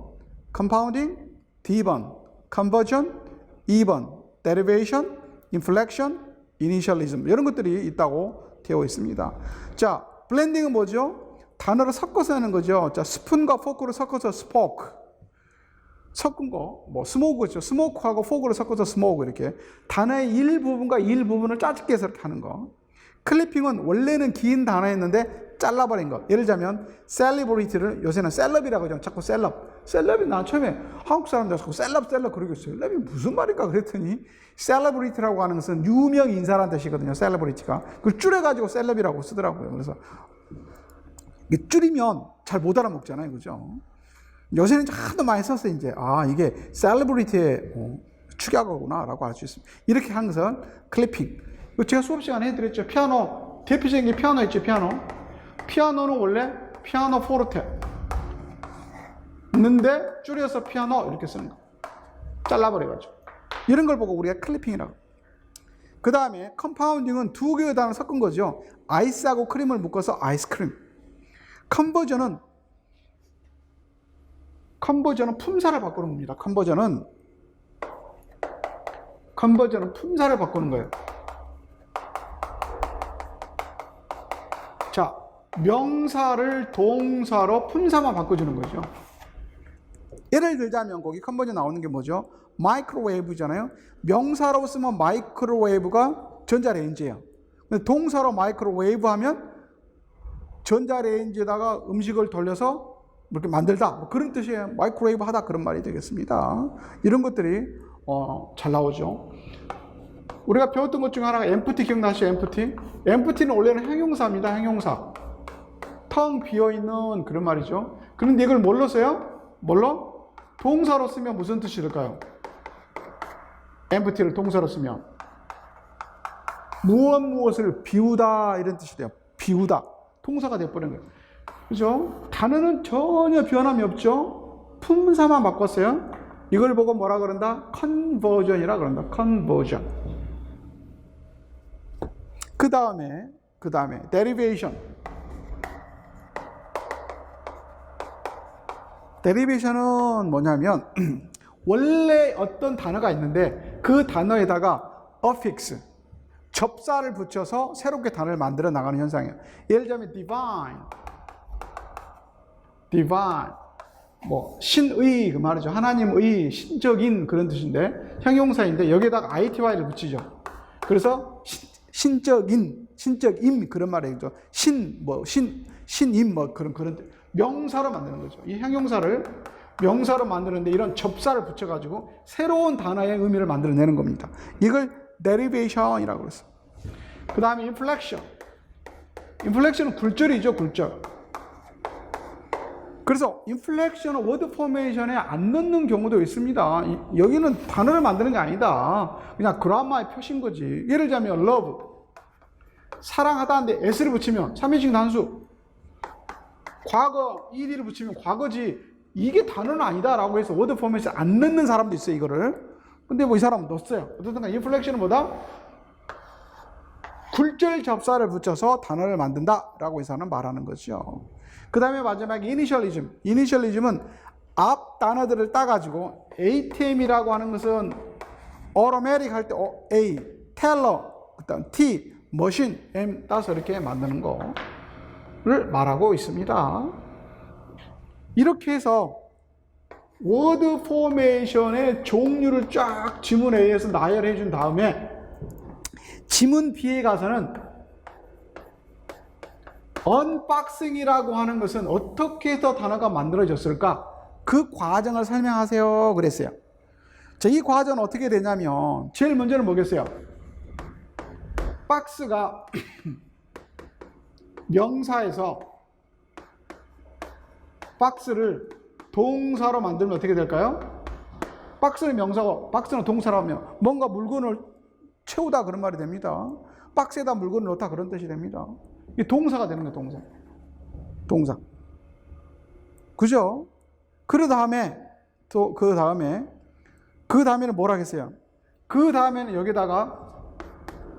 컴파운딩, D번, 컨버전, E번, 데리베이션, 인플렉션, 이니셜리즘 이런 것들이 있다고 되어 있습니다. 자, 블렌딩은 뭐죠? 단어를 섞어서 하는 거죠. 자, 스푼과 포크를 섞어서 스포크. 섞은 거, 뭐 스모크죠. 스모크하고 포크를 섞어서 스모크 이렇게 단어의 일부분과 일부분을 짜집게 해서 이렇게 하는 거. 클리핑은 원래는 긴 단어였는데 잘라버린 것. 예를 들자면 셀리브리티를 요새는 셀럽이라고 하죠. 자꾸 셀럽. 셀럽이 난 처음에 한국 사람들 자꾸 셀럽 그러고 셀럽이 무슨 말일까 그랬더니 셀러브리티라고 하는 것은 유명 인사라는 뜻이거든요. 셀러브리티가. 그걸 줄여가지고 셀럽이라고 쓰더라고요. 그래서 이게 줄이면 잘 못 알아먹잖아요. 그죠? 요새는 하도 많이 써서 이제 이게 셀러브리티의 축약어구나 라고 알 수 있습니다. 이렇게 하는 것은 클리핑. 제가 수업 시간에 해드렸죠. 피아노, 대표적인 게 피아노 있죠. 피아노는 원래 피아노 포르테 있는데 줄여서 피아노 이렇게 쓰는 거. 잘라버려가지고. 이런 걸 보고 우리가 클리핑이라고. 그 다음에 컴파운딩은 두 개의 단어를 섞은 거죠. 아이스하고 크림을 묶어서 아이스크림. 컨버전은 품사를 바꾸는 겁니다. 컨버전은 품사를 바꾸는 거예요. 자, 명사를 동사로 품사만 바꿔주는 거죠. 예를 들자면 거기 컨버전 나오는 게 뭐죠? 마이크로웨이브잖아요. 명사로 쓰면 마이크로웨이브가 전자레인지예요. 근데 동사로 마이크로웨이브 하면 전자레인지에다가 음식을 돌려서 이렇게 만들다, 뭐 그런 뜻이에요. 마이크로웨이브 하다, 그런 말이 되겠습니다. 이런 것들이 잘 나오죠. 우리가 배웠던 것 중에 하나가 empty 기억나시죠? empty는 원래는 형용사입니다. 형용사. 텅 비어있는 그런 말이죠. 그런데 이걸 뭘로 써요? 뭘로? 동사로 쓰면 무슨 뜻이 될까요? empty를 동사로 쓰면 무엇을 비우다, 이런 뜻이 돼요. 비우다. 동사가 돼버린 거예요. 그죠? 단어는 전혀 변함이 없죠? 품사만 바꿨어요. 이걸 보고 뭐라 그런다? 컨버전이라 그런다. 컨버전. 그 다음에 데리베이션. 데리베이션은 뭐냐면 원래 어떤 단어가 있는데 그 단어에다가 affix, 접사를 붙여서 새롭게 단어를 만들어 나가는 현상이에요. 예를 들자면 divine, 뭐 신의 그 말이죠. 하나님의, 신적인 그런 뜻인데 형용사인데 여기에다가 ity를 붙이죠. 그래서 신적인 그런 말이죠. 신임 뭐 그런 명사로 만드는 거죠. 이 형용사를 명사로 만드는데 이런 접사를 붙여가지고 새로운 단어의 의미를 만들어내는 겁니다. 이걸 derivation이라고 그랬어요. 그 다음에 inflection. inflection은 굴절이죠, 굴절. 그래서 inflection은 word formation에 안 넣는 경우도 있습니다. 여기는 단어를 만드는 게 아니다. 그냥 그라마의 표시인 거지. 예를 들자면 love. 사랑하다는데 s를 붙이면 3인칭 단수. 과거 ed를 붙이면 과거지. 이게 단어는 아니다라고 해서 word format에 안 넣는 사람도 있어요, 이거를. 근데 뭐 이 사람은 넣었어요. 어쨌든 inflection은 뭐다? 굴절 접사를 붙여서 단어를 만든다라고 이 사람은 말하는 거죠. 그 다음에 마지막에 이니셜리즘. 이니셜리즘은 앞 단어들을 따가지고 ATM이라고 하는 것은 automatic 할 때 A, teller, 그다음 T, machine, M 따서 이렇게 만드는 거를 말하고 있습니다. 이렇게 해서 워드 포메이션의 종류를 쫙 지문 A에서 나열해 준 다음에 지문 B에 가서는 언박싱이라고 하는 것은 어떻게 해서 단어가 만들어졌을까? 그 과정을 설명하세요 그랬어요. 자, 이 과정은 어떻게 되냐면 제일 먼저는 뭐겠어요? 박스가 명사에서 박스를 동사로 만들면 어떻게 될까요? 박스는 명사고 박스는 동사로 하면 뭔가 물건을 채우다 그런 말이 됩니다. 박스에다 물건을 넣다 그런 뜻이 됩니다. 이게 동사가 되는 거예요. 동사. 그죠? 그 다음에 그 다음에는 뭐라 하겠어요? 그 다음에는 여기다가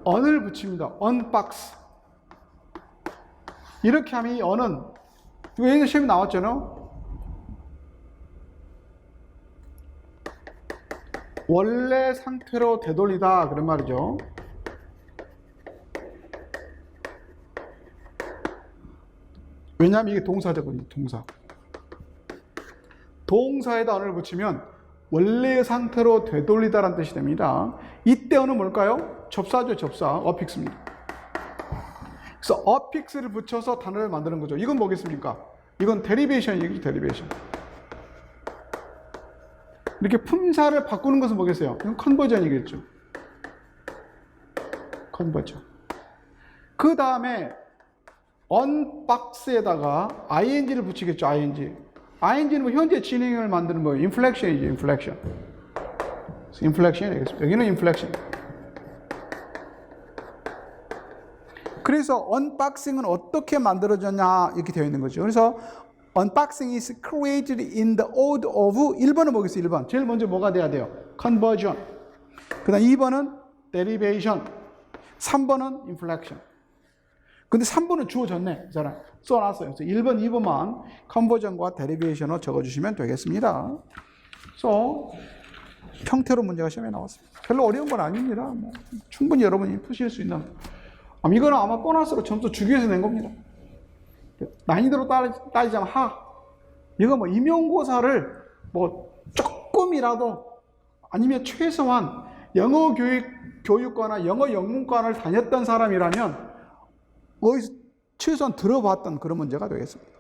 on을 붙입니다. unbox. 이렇게 하면 이 on은 이거 예전에 시험에 나왔잖아요. 원래 상태로 되돌리다 그런 말이죠. 왜냐하면 이게 동사거든요. 동사에다 on을 붙이면 원래의 상태로 되돌리다라는 뜻이 됩니다. 이때 on은 뭘까요? 접사죠. 접사. affix입니다. 그래서 affix를 붙여서 단어를 만드는 거죠. 이건 뭐겠습니까? 이건 데리베이션이겠죠. 데리베이션. 이렇게 품사를 바꾸는 것은 뭐겠어요? 이건 컨버전이겠죠. 컨버전. 그 다음에 unbox에다가 ing를 붙이겠죠. ing는 뭐 현재 진행을 만드는 뭐 inflection이죠. inflection이 되겠습니다. 여기는 inflection. 그래서 unboxing은 어떻게 만들어졌냐 이렇게 되어 있는 거죠. 그래서 unboxing is created in the order of 1번은 뭐겠어요? 1번. 제일 먼저 뭐가 돼야 돼요? conversion. 그 다음 2번은 derivation. 3번은 inflection. 근데 3번은 주어졌네. 자, 써놨어요. 그래서 1번, 2번만 컨버전과 데리베이션을 적어주시면 되겠습니다. 그래서 형태로 문제가 시험에 나왔습니다. 별로 어려운 건 아닙니다. 뭐 충분히 여러분이 푸실 수 있는. 이거는 아마 보너스로 점수 주기 위해서 낸 겁니다. 난이도로 따지자면 이거 뭐 임용고사를 뭐 조금이라도 아니면 최소한 영어 교육과나 영어 영문과를 다녔던 사람이라면 거기서 최소한 들어봤던 그런 문제가 되겠습니다.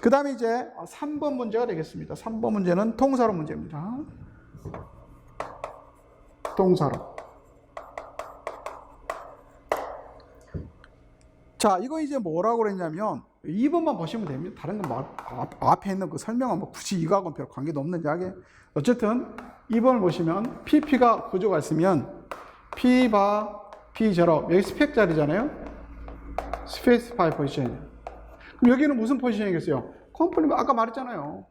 그 다음에 이제 3번 문제가 되겠습니다. 3번 문제는 동사로 문제입니다. 동사로. 자, 이거 이제 뭐라고 그랬냐면 2번만 보시면 됩니다. 다른 건 앞에 있는 그 설명은 뭐 굳이 이거하고는 별 관계도 없는 이야기. 어쨌든 2번을 보시면 PP가 구조가 있으면 P바 P0 여기 스펙 자리잖아요. 스페이스파이 포지션. 그럼 여기는 무슨 포지션이겠어요? 컴플리먼트. 아까 말했잖아요.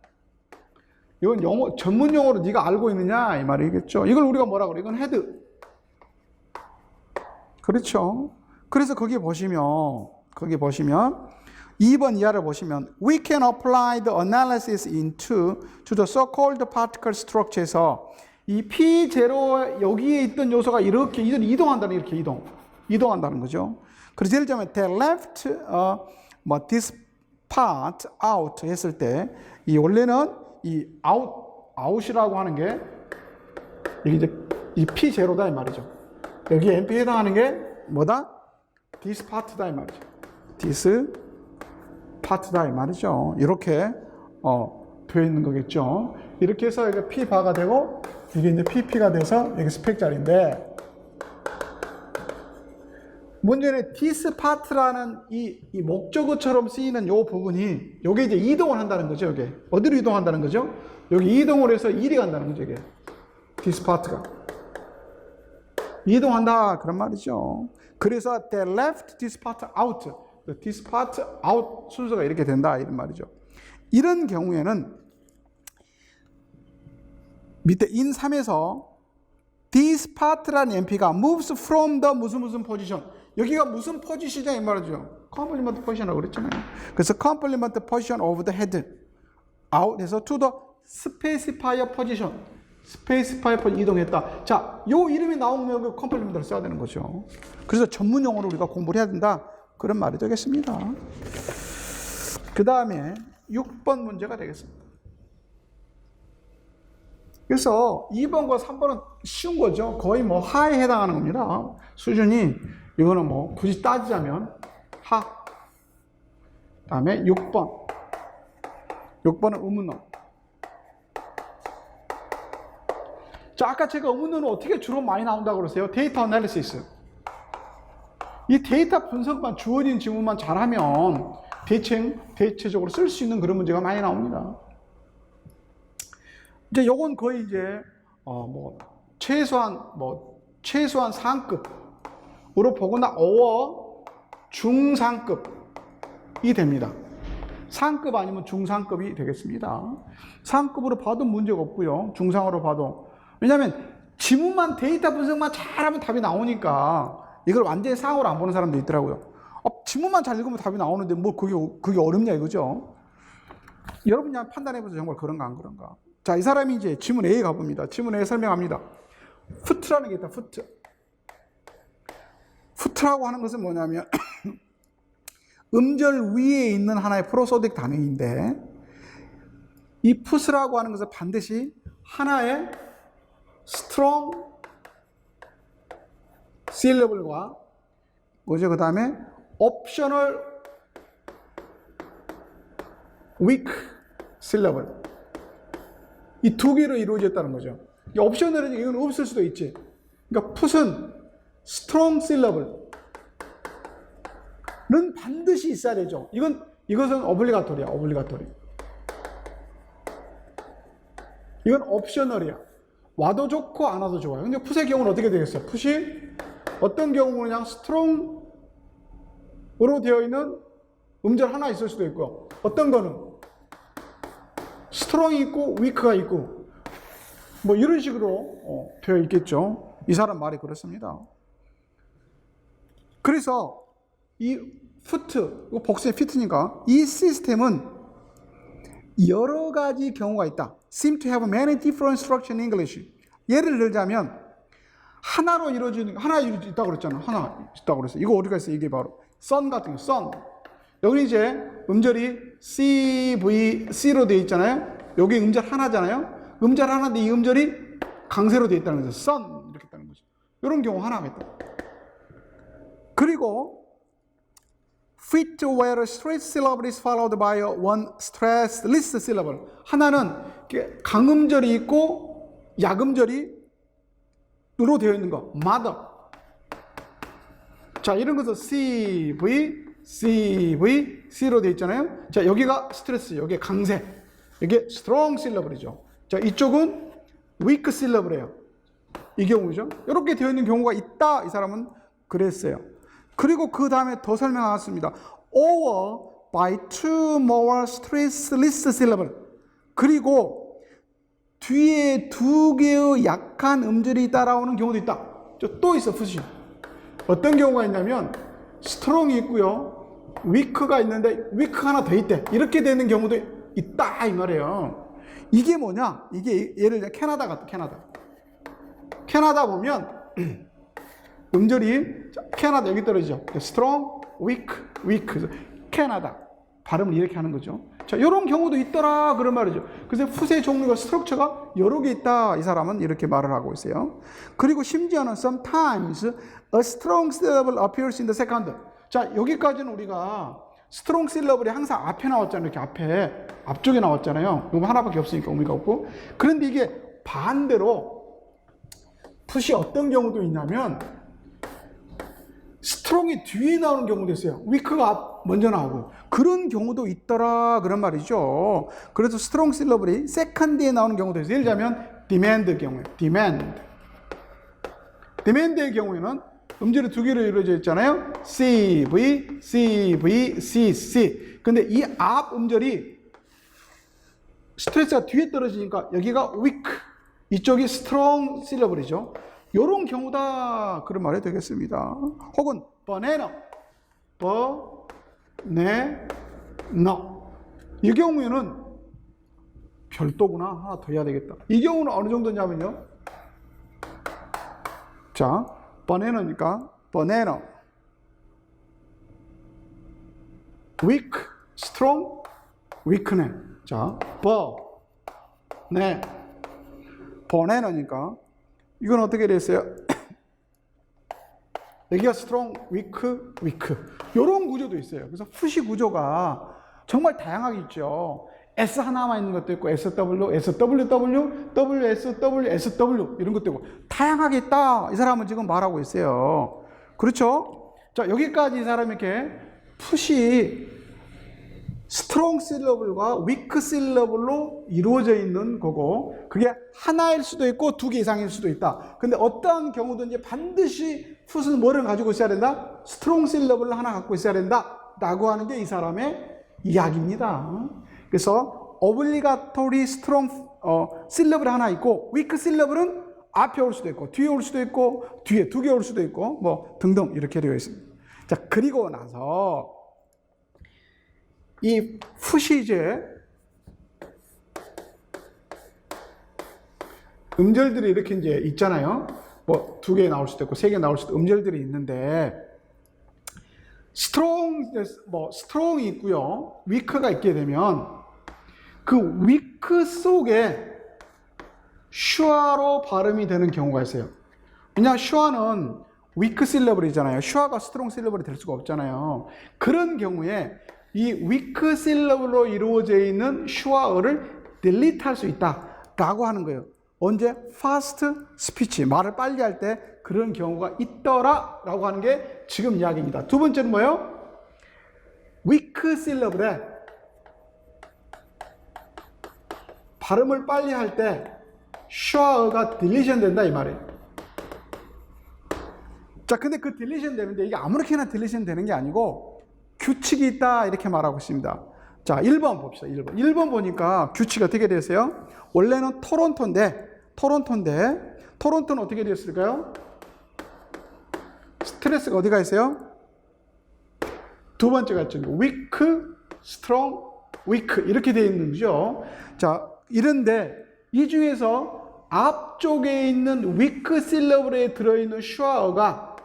이건 영어 전문 용어로 네가 알고 있느냐 이 말이겠죠. 이걸 우리가 뭐라 그래? 이건 헤드. 그렇죠. 그래서 거기 보시면 2번 이하를 보시면 we can apply the analysis to the so-called particle structure에서 이 P0 여기에 있던 요소가 이렇게 이동한다는 이렇게 이동한다는 거죠. 그래서 예를 들면 they left this part out 했을 때 이 원래는 이 out이라고 하는 게 이게 이제 이 P0다 이 말이죠. 여기 NP에 해당하는 게 뭐다? this part다 이 말이죠. this part다 이 말이죠. 이렇게 되어 있는 거겠죠. 이렇게 해서 여기가 P바가 되고 이게 이제 PP가 돼서 여기 스펙 자리인데 문제는 this part라는 이 목적어처럼 쓰이는 요 부분이 요게 이제 이동을 한다는 거죠. 요게 어디로 이동한다는 거죠? 여기 이동을 해서 일이 간다는 거죠. 이게 this part가 이동한다 그런 말이죠. 그래서 they left this part out. this part out 순서가 이렇게 된다 이런 말이죠. 이런 경우에는 밑에 in 3에서 this part라는 NP가 moves from the 무슨 position. 여기가 무슨 포지션이냐 이 말이죠. complement position이라고 그랬잖아요. 그래서 complement position of the head out에서 to the specifier position. specifier position 이동했다. 자, 요 이름이 나오면 그 complement를 써야 되는 거죠. 그래서 전문 용어로 우리가 공부를 해야 된다. 그런 말이 되겠습니다. 그 다음에 6번 문제가 되겠습니다. 그래서 2번과 3번은 쉬운 거죠. 거의 뭐 하에 해당하는 겁니다. 수준이 이거는 뭐 굳이 따지자면 하. 다음에 6번. 6번은 의문문. 자, 아까 제가 의문문은 어떻게 주로 많이 나온다고 그러세요? 데이터 애널리시스. 이 데이터 분석만 주어진 지문만 잘하면 대체적으로 쓸 수 있는 그런 문제가 많이 나옵니다. 이제 요건 거의 이제 최소한 상급으로 보거나 어워 중상급이 됩니다. 상급 아니면 중상급이 되겠습니다. 상급으로 봐도 문제가 없고요. 중상으로 봐도. 왜냐하면 지문만 데이터 분석만 잘하면 답이 나오니까 이걸 완전히 상으로 안 보는 사람도 있더라고요. 지문만 잘 읽으면 답이 나오는데 뭐 그게 어렵냐 이거죠. 여러분이 한번 판단해보세요. 정말 그런가 안 그런가. 자, 이 사람이 이제 지문 A에 가봅니다. 지문 A에 설명합니다. 푸트라는 게 있다. 푸트라고 하는 것은 뭐냐면 음절 위에 있는 하나의 프로소딕 단위인데 이 푸스라고 하는 것은 반드시 하나의 스트롱 실러블과 뭐죠? 그 다음에 옵셔널 위크 실러블 이 두 개로 이루어졌다는 거죠. 옵셔널은 이건 없을 수도 있지. 그러니까 풋은 스트롱 실러블은 반드시 있어야 되죠. 이것은 어블리가토리야. 이건 옵셔널이야. 와도 좋고 안 와도 좋아요. 근데 풋의 경우는 어떻게 되겠어요? 풋이 어떤 경우는 그냥 스트롱으로 되어 있는 음절 하나 있을 수도 있고 어떤 거는 스트롱이 있고 위크가 있고 뭐 이런 식으로 되어 있겠죠. 이 사람 말이 그렇습니다. 그래서 이 푸트, 이거 복수의 피트니까 이 시스템은 여러 가지 경우가 있다. Seem to have many different structure in English. 예를 들자면 하나로 이루어지는 하나 있다고 그랬잖아. 하나 있다고 그랬어. 이거 어디가 있어? 이게 바로 sun 같은 거. sun. 여기 이제 음절이 C로 되어 있잖아요. 여기 음절 하나잖아요. 음절 하나인데 이 음절이 강세로 되어 있다는 거죠. sun 이렇게 있다는 거죠. 이런 경우 하나가 있다. 그리고 fit where stressed syllable is followed by one stressless syllable. 하나는 강음절이 있고 약음절이 으로 되어 있는 거. mother. 자, 이런 것은 C로 되어 있잖아요. 자, 여기가 스트레스, 여기 강세. 이게 strong syllable이죠. 자, 이쪽은 weak syllable이에요. 이 경우죠. 이렇게 되어 있는 경우가 있다. 이 사람은 그랬어요. 그리고 그 다음에 더 설명하겠습니다. over by two more stressless syllable. 그리고 뒤에 두 개의 약한 음절이 따라오는 경우도 있다. 또 있어, 푸시. 어떤 경우가 있냐면 스트롱이 있고요, 위크가 있는데 위크 하나 더 있대. 이렇게 되는 경우도 있다 이 말이에요. 이게 뭐냐? 이게 예를 들어 캐나다 같아. 캐나다 보면 음절이 캐나다 여기 떨어지죠. 스트롱, 위크. 캐나다 발음을 이렇게 하는 거죠. 자, 이런 경우도 있더라 그런 말이죠. 그래서 풋의 종류가 스트럭처가 여러 개 있다. 이 사람은 이렇게 말을 하고 있어요. 그리고 심지어는 sometimes a strong syllable appears in the second. 자, 여기까지는 우리가 strong syllable이 항상 앞에 나왔잖아요. 이렇게 앞쪽에 나왔잖아요. 그럼 하나밖에 없으니까 의미가 없고. 그런데 이게 반대로 풋이 어떤 경우도 있냐면 스트롱이 뒤에 나오는 경우도 있어요. 위크가 먼저 나오고 그런 경우도 있더라 그런 말이죠. 그래서 스트롱 실러블이 세컨드에 나오는 경우도 있어요. 예를 들자면 demand 경우에 demand의 경우에는 음절이 두 개로 이루어져 있잖아요. C. 근데 이 앞 음절이 스트레스가 뒤에 떨어지니까 여기가 weak, 이쪽이 strong 실러블이죠. 이런 경우다 그런 말이 되겠습니다. 혹은 banana, 이 경우에는 별도구나. 하나 더 해야 되겠다. 이 경우는 어느 정도냐면요. 자, banana니까 banana, weak, strong, weakness. 자, banana니까 이건 어떻게 됐어요? 여기가 strong, weak. 이런 구조도 있어요. 그래서 푸시 구조가 정말 다양하게 있죠. S 하나만 있는 것도 있고, SW, SW 이런 것도 있고, 다양하게 있다. 이 사람은 지금 말하고 있어요. 그렇죠? 자, 여기까지 이 사람이 이렇게 푸시 스트롱 실러블과 위크 실러블로 이루어져 있는 거고, 그게 하나일 수도 있고 두 개 이상일 수도 있다. 근데 어떠한 경우든지 반드시 풋은 뭐를 가지고 있어야 된다? 스트롱 실러블을 하나 갖고 있어야 된다 라고 하는 게 이 사람의 이야기입니다. 그래서 obligatory strong 실러블이 하나 있고, 위크 실러블은 앞에 올 수도 있고 뒤에 올 수도 있고 뒤에 두 개 올 수도 있고 뭐 등등 이렇게 되어 있습니다. 자, 그리고 나서 이 풋이 이제 음절들이 이렇게 이제 있잖아요. 뭐 두 개 나올 수도 있고 세 개 나올 수도 음절들이 있는데 스트롱이 있고요. 위크가 있게 되면 그 위크 속에 슈아로 발음이 되는 경우가 있어요. 왜냐하면 슈아는 위크 실러블이잖아요. 슈아가 스트롱 실러블이 될 수가 없잖아요. 그런 경우에 이 위크 실러블로 이루어져 있는 슈아어를 딜리트 할 수 있다 라고 하는 거예요. 언제? fast speech, 말을 빨리 할 때 그런 경우가 있더라 라고 하는 게 지금 이야기입니다. 두 번째는 뭐예요? 위크 실러블에 발음을 빨리 할 때 슈아어가 딜리션 된다 이 말이에요. 자, 근데 그 딜리션 되는데 이게 아무렇게나 딜리션 되는 게 아니고 규칙이 있다 이렇게 말하고 있습니다. 자, 1번 봅시다. 1번 보니까 규칙이 어떻게 되었어요? 원래는 토론토인데 토론토는 어떻게 되었을까요? 스트레스가 어디가 있어요? 두 번째가 있죠. weak, strong, weak 이렇게 되어 있는 거죠. 자, 이런데 이 중에서 앞쪽에 있는 weak syllable에 들어있는 sure가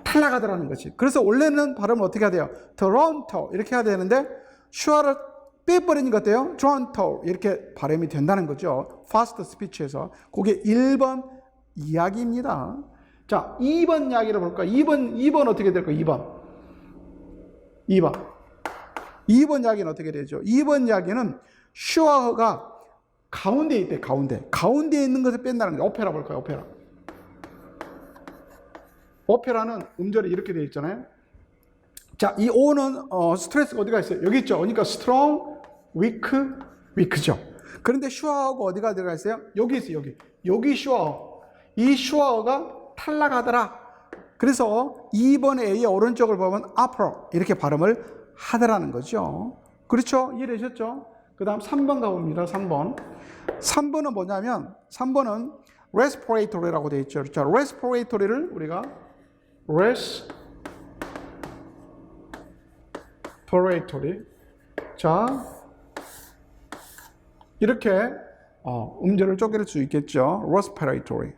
탈락하더라는 거지. 그래서 원래는 발음을 어떻게 해야 돼요? Toronto 이렇게 해야 되는데 sure를 빼버리는 것 같아요. Toronto 이렇게 발음이 된다는 거죠. fast speech에서. 그게 1번 이야기입니다. 자, 2번 이야기를 볼까? 2번 어떻게 될까요? 2번 이야기는 어떻게 되죠? 2번 이야기는 sure가 가운데에 있대, 가운데에 있는 것을 뺀다는 거죠. 오페라 볼까요? 오페라는 음절이 이렇게 되어 있잖아요. 자, 이 O는 스트레스가 어디가 있어요? 여기 있죠. 그러니까 strong, weak죠. 그런데 sure하고 어디가 들어가 있어요? 여기 있어요. 여기 sure. 이 sure가 탈락하더라. 그래서 2번의 A의 오른쪽을 보면 upper 이렇게 발음을 하더라는 거죠. 그렇죠? 이해되셨죠? 그 다음 3번 가봅니다. 3번은 뭐냐면 3번은 respiratory라고 되어 있죠. 자, respiratory를 우리가 respiratory 자 이렇게 음절을 쪼갤 수 있겠죠. respiratory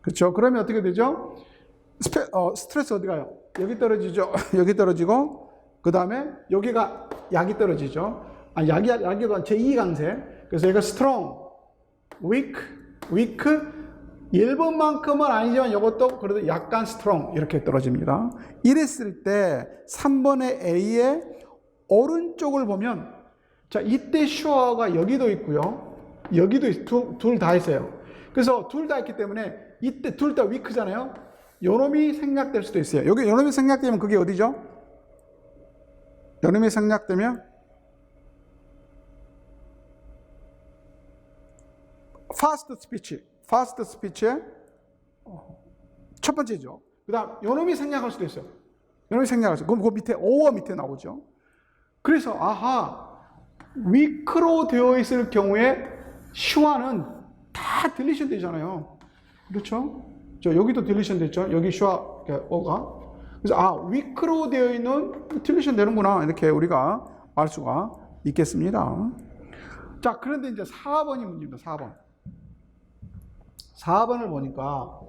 그렇죠? 그러면 어떻게 되죠? 스트레스 어디 가요? 여기 떨어지죠. 여기 떨어지고 그 다음에 여기가 약이 떨어지죠. 약이도 제2강세. 그래서 얘가 strong, weak 1번만큼은 아니지만 이것도 그래도 약간 strong 이렇게 떨어집니다. 이랬을 때 3번의 A의 오른쪽을 보면 자 이때 sure가 여기도 있고요. 여기도 둘 다 있어요. 그래서 둘 다 있기 때문에 이때 둘 다 weak잖아요. 요놈이 생략될 수도 있어요. 여기 요놈이 생략되면 그게 어디죠? 요놈이 생략되면 fast speech의 첫 번째죠. 그 다음 요놈이 생략할 수도 있어요. 요놈이 생략할 수 있어요. 그럼 그 밑에 O가 밑에 나오죠. 그래서 weak로 되어 있을 경우에 sure는 다 딜리션 되잖아요. 그렇죠? 여기도 딜리션 됐죠. 여기 sure O가. 그래서 weak로 되어 있는 딜리션 되는구나 이렇게 우리가 알 수가 있겠습니다. 자, 그런데 이제 4번이 문제입니다. 4번을 보니까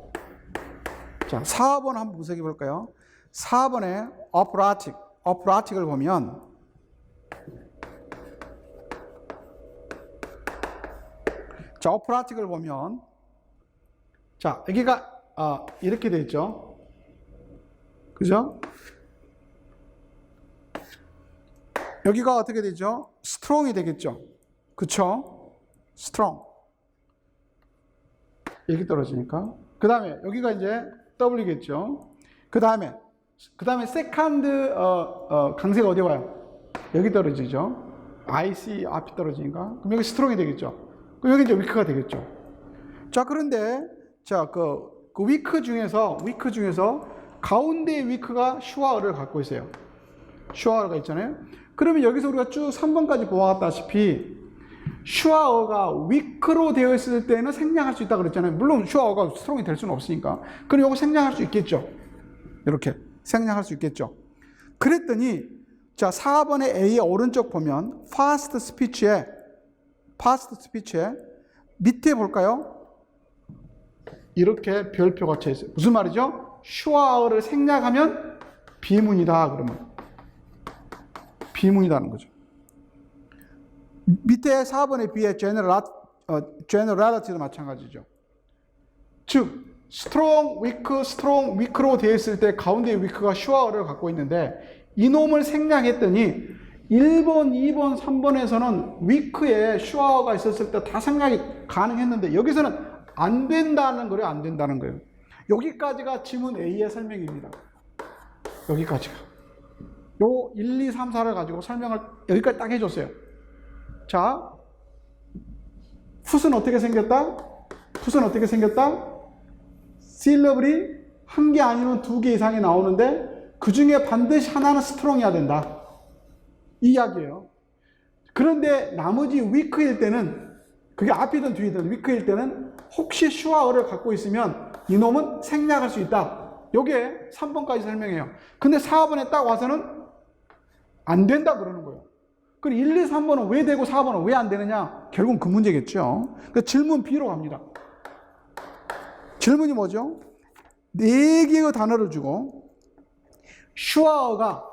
자 4번 한번 분석해 볼까요? 4번에 operatic을 보면 자 operatic을 보면 자 여기가 이렇게 되어 있죠. 그죠? 여기가 어떻게 되죠? strong이 되겠죠. 그쵸? strong 이렇게 떨어지니까. 그 다음에 여기가 이제 W겠죠. 그 다음에 second 강세가 어디 와요? 여기 떨어지죠. IC 앞이 떨어지니까. 그럼 여기 strong이 되겠죠. 그럼 여기 이제 weak가 되겠죠. 자, 그런데 자, 그 weak 중에서 가운데 weak가 sure를 갖고 있어요. sure가 있잖아요. 그러면 여기서 우리가 쭉 3번까지 보았다시피 sure가 weak로 되어 있을 때는 생략할 수 있다 그랬잖아요. 물론 sure가 strong이 될 수는 없으니까. 그럼 이거 생략할 수 있겠죠. 이렇게 생략할 수 있겠죠. 그랬더니 자 4번의 A의 오른쪽 보면 fast speech에 밑에 볼까요? 이렇게 별표가 쳐 있어요. 무슨 말이죠? sure를 생략하면 비문이다 그러면 비문이라는 거죠. 밑에 4번의 B의 generality도 마찬가지죠. 즉 strong, weak로 되어 있을 때 가운데 weak가 sure를 갖고 있는데 이놈을 생략했더니 1번, 2번, 3번에서는 weak에 sure가 있었을 때 다 생략이 가능했는데 여기서는 안 된다는 거예요. 안 된다는 거예요. 여기까지가 지문 A의 설명입니다. 여기까지가. 요 1, 2, 3, 4를 가지고 설명을 여기까지 딱 해줬어요. 자, 풋은 어떻게 생겼다? 실러블이 한 개 아니면 두 개 이상이 나오는데 그 중에 반드시 하나는 스트롱이어야 된다. 이 이야기예요. 그런데 나머지 위크일 때는 그게 앞이든 뒤이든 위크일 때는 혹시 슈어를 갖고 있으면 이놈은 생략할 수 있다. 요게 3번까지 설명해요. 근데 4번에 딱 와서는 안 된다 그러는 거예요. 그럼 1, 2, 3번은 왜 되고 4번은 왜 안 되느냐? 결국은 그 문제겠죠. 그 질문 B로 갑니다. 질문이 뭐죠? 4개의 단어를 주고 sure가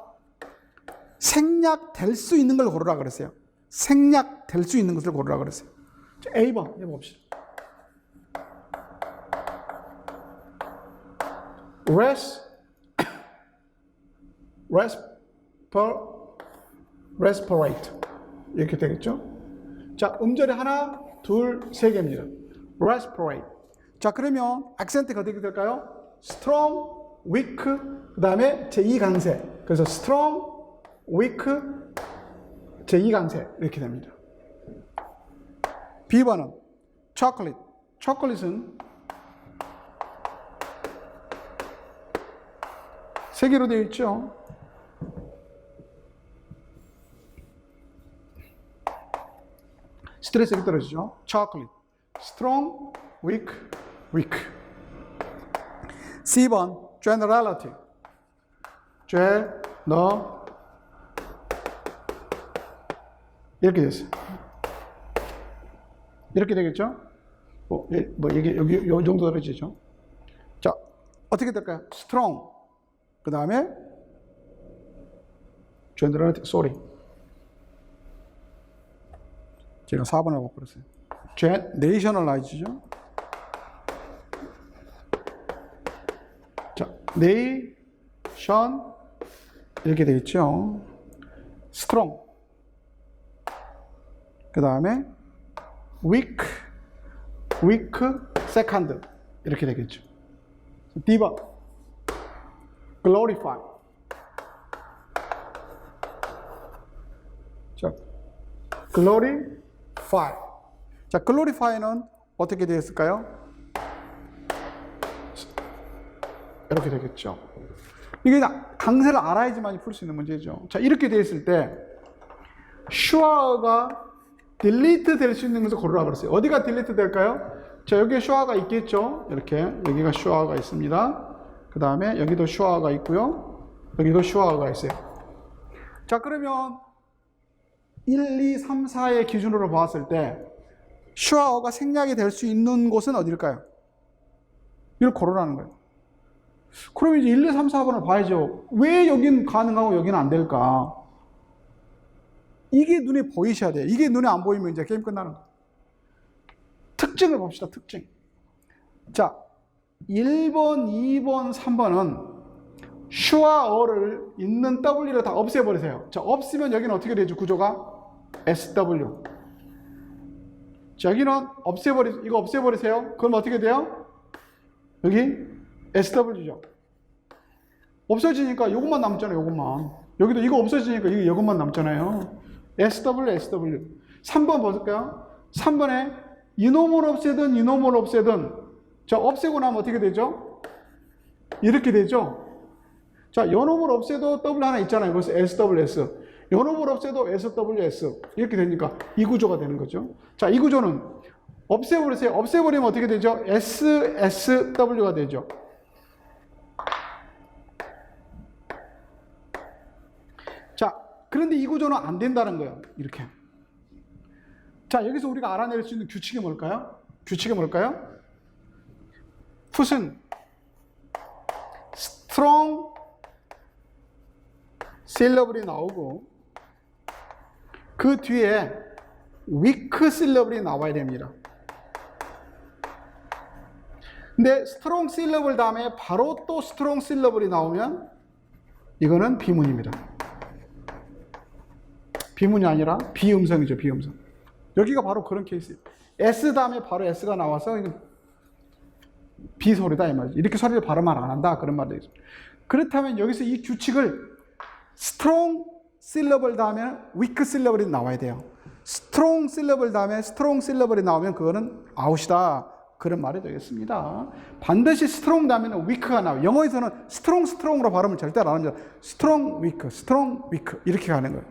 생략될 수 있는 걸 고르라 그랬어요. 생략될 수 있는 것을 고르라 그랬어요. 자, A번 해봅시다. respirate 이렇게 되겠죠. 자, 음절이 하나, 둘, 세 개입니다. respirate. 자, 그러면 액센트가 어떻게 될까요? strong, weak, 그 다음에 제2강세. 그래서 strong, weak, 제2강세 이렇게 됩니다. B번은 chocolate. chocolate은 세 개로 되어 있죠. 스트레스가 떨어지죠. chocolate. strong, weak, weak. C번 generality. 이렇게 됐어요. 이렇게 되겠죠? 이게 여기 요 정도 떨어지죠. 자, 어떻게 될까요? strong. 그 다음에 generality. sorry. 제가 4번 하고 그랬어요. nationalize죠. 자, nation 이렇게 되어 있죠. strong. 그 다음에 weak second 이렇게 되겠죠. D번 glorify. 자, glorify. 자, glorify는 어떻게 되었을까요? 이렇게 되겠죠. 이게 강세를 알아야지만 풀 수 있는 문제죠. 자, 이렇게 되었을 때 sure가 delete 될 수 있는 것을 고르라 그랬어요. 어디가 delete 될까요? 자, 여기에 sure가 있겠죠. 이렇게 여기가 sure가 있습니다. 그 다음에 여기도 sure가 있고요. 여기도 sure가 있어요. 자, 그러면 1, 2, 3, 4의 기준으로 봤을 때 sure가 생략이 될 수 있는 곳은 어딜까요? 이걸 고르라는 거예요. 그럼 이제 1, 2, 3, 4번을 봐야죠. 왜 여긴 가능하고 여기는 안 될까? 이게 눈에 보이셔야 돼요. 이게 눈에 안 보이면 이제 게임 끝나는 거예요. 특징을 봅시다. 특징. 자, 1번, 2번, 3번은 sure를 있는 W를 다 없애버리세요. 자, 없으면 여기는 어떻게 되죠? 구조가 SW. 자, 여기는 이거 없애버리세요. 그럼 어떻게 돼요? 여기 SW죠. 없어지니까 이것만 남잖아요. 이것만. 여기도 이거 없어지니까 이것만 남잖아요. SW. 3번 볼까요? 3번에 이놈을 없애든 자, 없애고 나면 어떻게 되죠? 이렇게 되죠? 자, 요놈을 없애도 W 하나 있잖아요. 그래서 SWS. 요놈을 없애도 SWS. 이렇게 되니까 이 구조가 되는 거죠. 자, 이 구조는 없애버리세요. 없애버리면 어떻게 되죠? SSW가 되죠. 자, 그런데 이 구조는 안 된다는 거예요. 이렇게. 자, 여기서 우리가 알아낼 수 있는 규칙이 뭘까요? 규칙이 뭘까요? 풋은 strong syllable이 나오고 그 뒤에 weak syllable이 나와야 됩니다. 근데 strong syllable 다음에 바로 또 strong syllable이 나오면 이거는 비문입니다. 비문이 아니라 비음성이죠. 비음성. 여기가 바로 그런 케이스예요. S 다음에 바로 S가 나와서 비소리다 이 말이죠. 이렇게 소리를 발음을 안 한다 그런 말도 있어요. 그렇다면 여기서 이 규칙을 strong syllable 다음에 weak syllable이 나와야 돼요. strong syllable 다음에 strong syllable이 나오면 그거는 아웃이다 그런 말이 되겠습니다. 반드시 strong 다음에는 weak가 나와요. 영어에서는 strong으로 발음을 절대 안 합니다. strong, weak 이렇게 가는 거예요.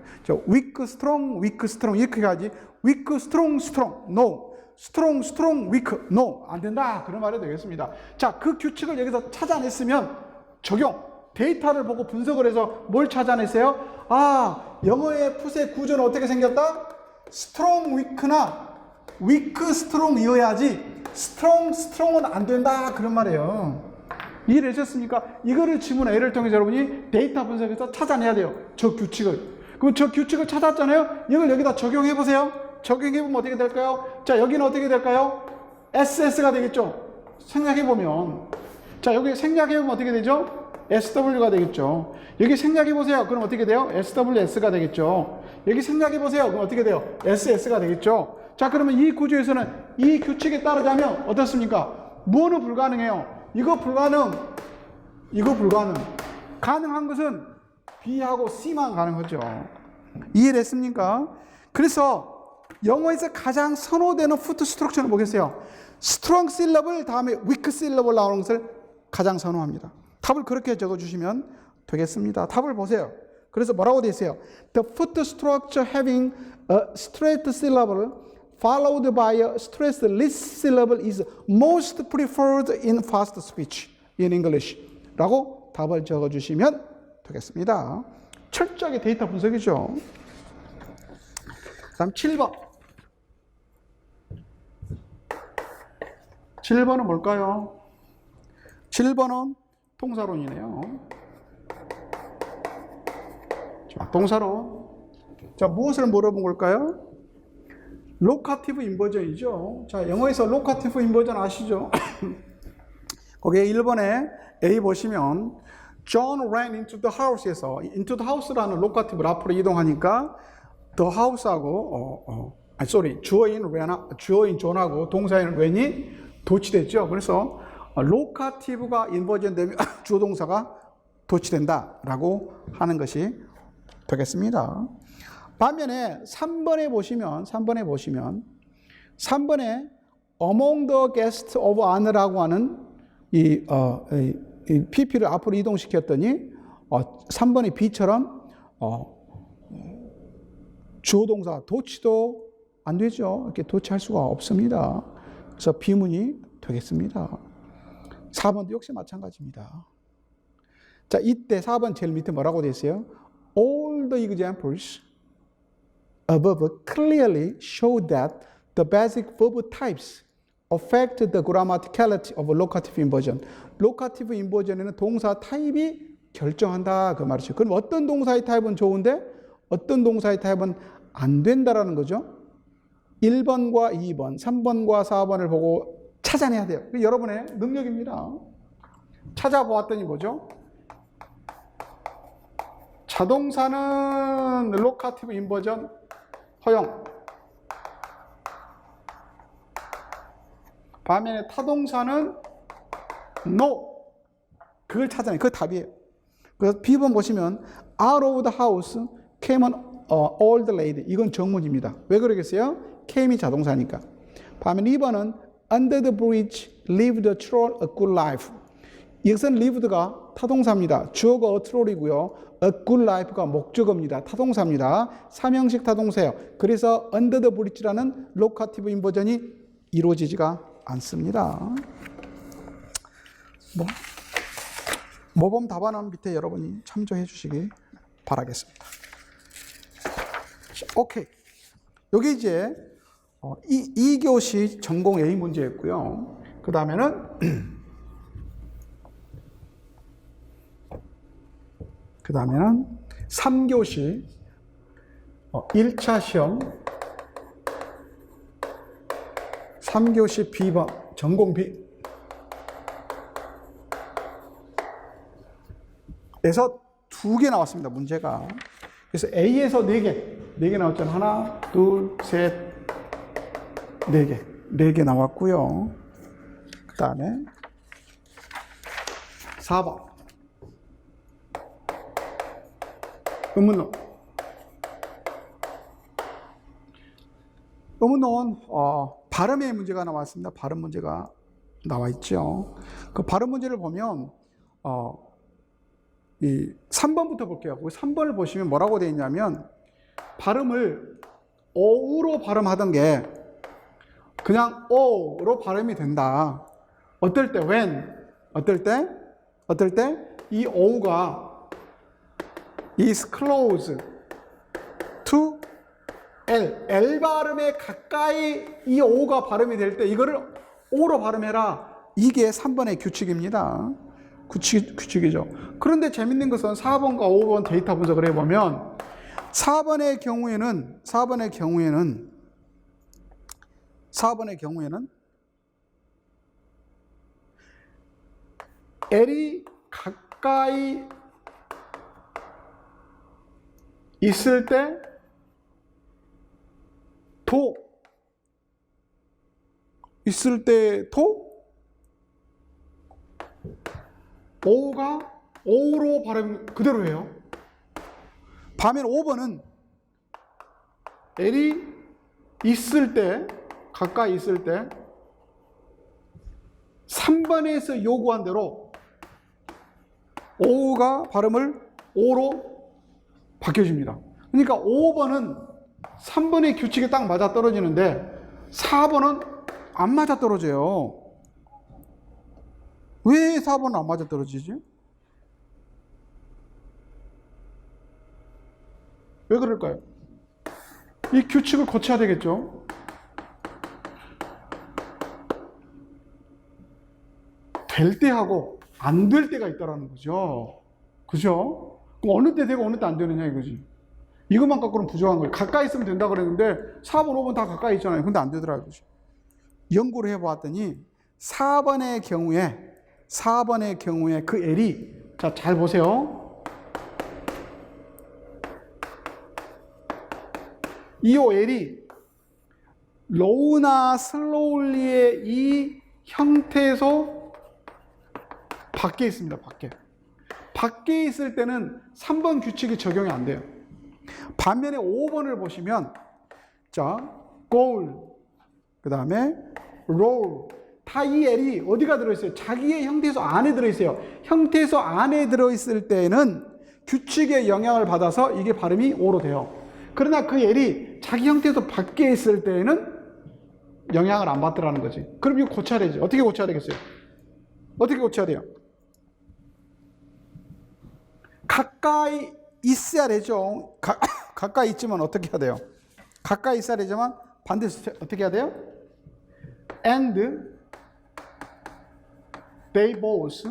weak, strong 이렇게 가지 weak, strong, no. strong, weak, no. 안 된다. 그런 말이 되겠습니다. 자, 그 규칙을 여기서 찾아냈으면 적용. 데이터를 보고 분석을 해서 뭘 찾아냈어요? 아, 영어의 풋의 구조는 어떻게 생겼다? strong, weak나 weak, strong이어야지 strong은 안 된다. 그런 말이에요. 이해되셨습니까? 이거를 지문 A를 통해서 여러분이 데이터 분석해서 찾아내야 돼요. 저 규칙을. 그럼 저 규칙을 찾았잖아요? 이걸 여기다 적용해 보세요. 적용해 보면 어떻게 될까요? 자, 여기는 어떻게 될까요? SS가 되겠죠? 생략해 보면. 자, 여기 생략해 보면 어떻게 되죠? SW가 되겠죠. 여기 생략해 보세요. 그럼 어떻게 돼요? SWS가 되겠죠. 여기 생략해 보세요. 그럼 어떻게 돼요? SS가 되겠죠. 자, 그러면 이 구조에서는 이 규칙에 따르자면 어떻습니까? 뭐는 불가능해요? 이거 불가능. 이거 불가능. 가능한 것은 B하고 C만 가능하죠. 이해됐습니까? 그래서 영어에서 가장 선호되는 푸트 스트럭처는 뭐겠어요? 스트롱 실러블 다음에 위크 실러블 나오는 것을 가장 선호합니다. 답을 그렇게 적어주시면 되겠습니다. 답을 보세요. 그래서 뭐라고 되어 있어요? The foot structure having a straight syllable followed by a stressless syllable is most preferred in fast speech in English 라고 답을 적어주시면 되겠습니다. 철저하게 데이터 분석이죠. 다음 7번. 7번은 뭘까요? 7번은 동사론이네요. 자, 동사론. 자, 무엇을 물어본 걸까요? 로카티브 인버전이죠. 자, 영어에서 로카티브 인버전 아시죠? 거기에 1번에 A 보시면 John ran into the house에서 into the house라는 로카티브를 앞으로 이동하니까 the house하고 주어인 John하고 동사인 when이 도치됐죠. 그래서 로카티브가 인버전 되면 주어 동사가 도치된다라고 하는 것이 되겠습니다. 반면에 3번에 보시면 3번에 among the guests of Anne라고 하는 이 PP를 앞으로 이동시켰더니 3번의 B처럼 주어 동사 도치도 안 되죠. 이렇게 도치할 수가 없습니다. 그래서 비문이 되겠습니다. 4번도 역시 마찬가지입니다. 자, 이때 4번 제일 밑에 뭐라고 되어 있어요? All the examples above clearly show that the basic verb types affect the grammaticality of locative inversion. locative inversion에는 동사 타입이 결정한다 그 말이죠. 그럼 어떤 동사의 타입은 좋은데 어떤 동사의 타입은 안 된다라는 거죠. 1번과 2번, 3번과 4번을 보고 찾아내야 돼요. 여러분의 능력입니다. 찾아보았더니 뭐죠? 자동사는 로카티브 인버전 허용. 반면에 타동사는 no. 그걸 찾아내요. 그게 답이에요. 그래서 B번 보시면 out of the house came an old lady. 이건 정문입니다. 왜 그러겠어요? came이 자동사니까. 반면 2번은 under the bridge lived a troll a good life. 이것은 lived가 타동사입니다. 주어가 a troll이고요. a good life가 목적어입니다. 타동사입니다. 삼형식 타동사예요. 그래서 under the bridge라는 로카티브 인버전이 이루어지지가 않습니다. 모범 답안은 밑에 여러분이 참조해 주시기 바라겠습니다. 오케이. 여기 이제 2교시 전공 A 문제였고요. 그 다음에는 3교시 1차 시험 3교시 B번 전공 B 에서 2개 나왔습니다. 문제가. 그래서 A에서 4개 나왔잖아요. 하나, 둘, 셋, 4개 나왔고요. 그 다음에 4번 의문론. 의문론 발음의 문제가 나왔습니다. 발음 문제가 나와 있죠. 그 발음 문제를 보면 이 3번부터 볼게요. 3번을 보시면 뭐라고 되어 있냐면 발음을 어우로 발음하던 게 그냥 어로 발음이 된다. 어떨 때 when, 어떨 때 이 O가 is close to L. L 발음에 가까이 이 O가 발음이 될 때 이거를 O로 발음해라. 이게 3번의 규칙입니다. 규칙이죠. 그런데 재밌는 것은 4번과 5번 데이터 분석을 해보면 4번의 경우에는 L이 가까이 있을 때 O가 O로 발음 그대로 해요. 반면 5번은 L이 가까이 있을 때 3번에서 요구한 대로 O가 발음을 O로 바뀌어집니다. 그러니까 5번은 3번의 규칙에 딱 맞아 떨어지는데 4번은 안 맞아 떨어져요. 왜 4번은 안 맞아 떨어지지? 왜 그럴까요? 이 규칙을 고쳐야 되겠죠? 될 때하고 안 될 때가 있다는 거죠. 그죠? 그럼 어느 때 되고 어느 때 안 되느냐 이거지. 이것만 갖고는 부족한 거예요. 가까이 있으면 된다 그랬는데 4번, 5번 다 가까이 있잖아요. 근데 안 되더라 이거지. 연구를 해보았더니 4번의 경우에 그 L이, 자, 잘 보세요. 이 L이 low나 slowly의 이 형태에서 밖에 있습니다. 밖에 있을 때는 3번 규칙이 적용이 안 돼요. 반면에 5번을 보시면, 자, goal, 그 다음에 roll, 다 이 L이 어디가 들어있어요? 자기의 형태에서 안에 들어있어요. 형태에서 안에 들어있을 때는 규칙의 영향을 받아서 이게 발음이 O로 돼요. 그러나 그 L이 자기 형태에서 밖에 있을 때에는 영향을 안 받더라는 거지. 그럼 이거 고쳐야 되지. 어떻게 고쳐야 되겠어요? 어떻게 고쳐야 돼요? 가까이 있어야 되죠. 가까이 있지만 어떻게 해야 돼요? 가까이 있어야 되지만 반드시 어떻게 해야 돼요? And they both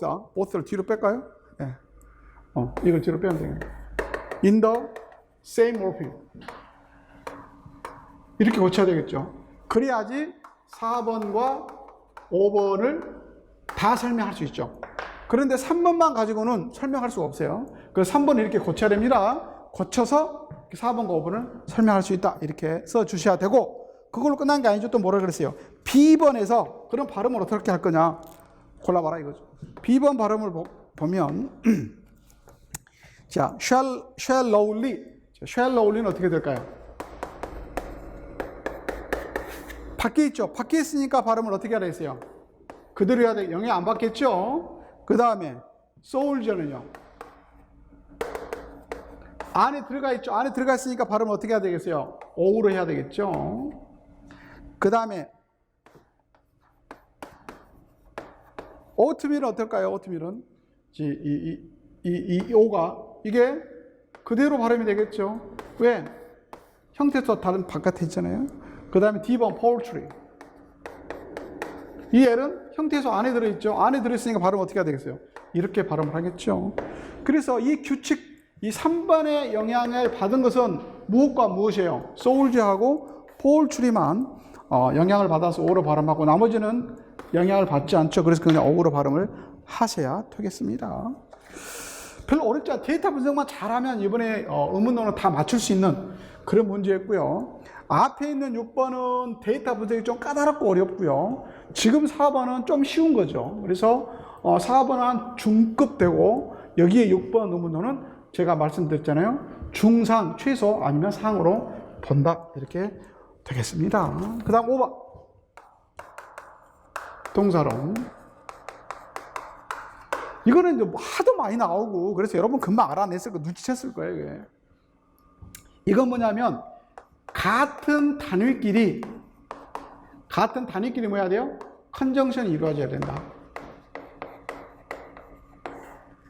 are. both를 뒤로 뺄까요? 네. 이걸 뒤로 빼면 되겠네. In the same orphan. 이렇게 고쳐야 되겠죠. 그래야지 4번과 5번을 다 설명할 수 있죠. 그런데 3번만 가지고는 설명할 수가 없어요. 그래서 3번을 이렇게 고쳐야 됩니다. 고쳐서 4번과 5번을 설명할 수 있다. 이렇게 써주셔야 되고, 그걸로 끝난 게 아니죠. 또 뭐라 그랬어요? B번에서 그럼 발음을 어떻게 할 거냐? 골라봐라 이거죠. B번 발음을 보면 자, shallowly는 어떻게 될까요? 밖에 있죠. 밖에 있으니까 발음을 어떻게 하라 했어요? 그대로 해야 돼. 영향 안 받겠죠? 그 다음에 soldier는요? 안에 들어가 있죠. 안에 들어가 있으니까 발음을 어떻게 해야 되겠어요? O로 해야 되겠죠. 그 다음에 oatmeal은 어떨까요? oatmeal은 이 O가 이게 그대로 발음이 되겠죠. 왜? 형태에서 다른 바깥에 있잖아요. 그 다음에 D번 poultry. 이 L은 형태에서 안에 들어있죠. 안에 들어있으니까 발음 어떻게 해야 되겠어요? 이렇게 발음을 하겠죠. 그래서 이 규칙, 이 3번의 영향을 받은 것은 무엇과 무엇이에요? soldier하고 poultry만 영향을 받아서 O로 발음하고 나머지는 영향을 받지 않죠. 그래서 그냥 O로 발음을 하셔야 되겠습니다. 별로 어렵지 않아요. 데이터 분석만 잘하면 이번에 의문론을 다 맞출 수 있는 그런 문제였고요. 앞에 있는 6번은 데이터 분석이 좀 까다롭고 어렵고요. 지금 4번은 좀 쉬운 거죠. 그래서 4번은 한 중급 되고, 여기에 6번 의문론은 제가 말씀드렸잖아요. 중상, 최소 아니면 상으로 본다. 이렇게 되겠습니다. 그 다음 5번. 동사론. 이거는 이제 하도 많이 나오고, 그래서 여러분 금방 알아냈을 거, 눈치챘을 거예요. 이게. 이건 뭐냐면, 같은 단위끼리 뭐 해야 돼요? 컨정션이 이루어져야 된다.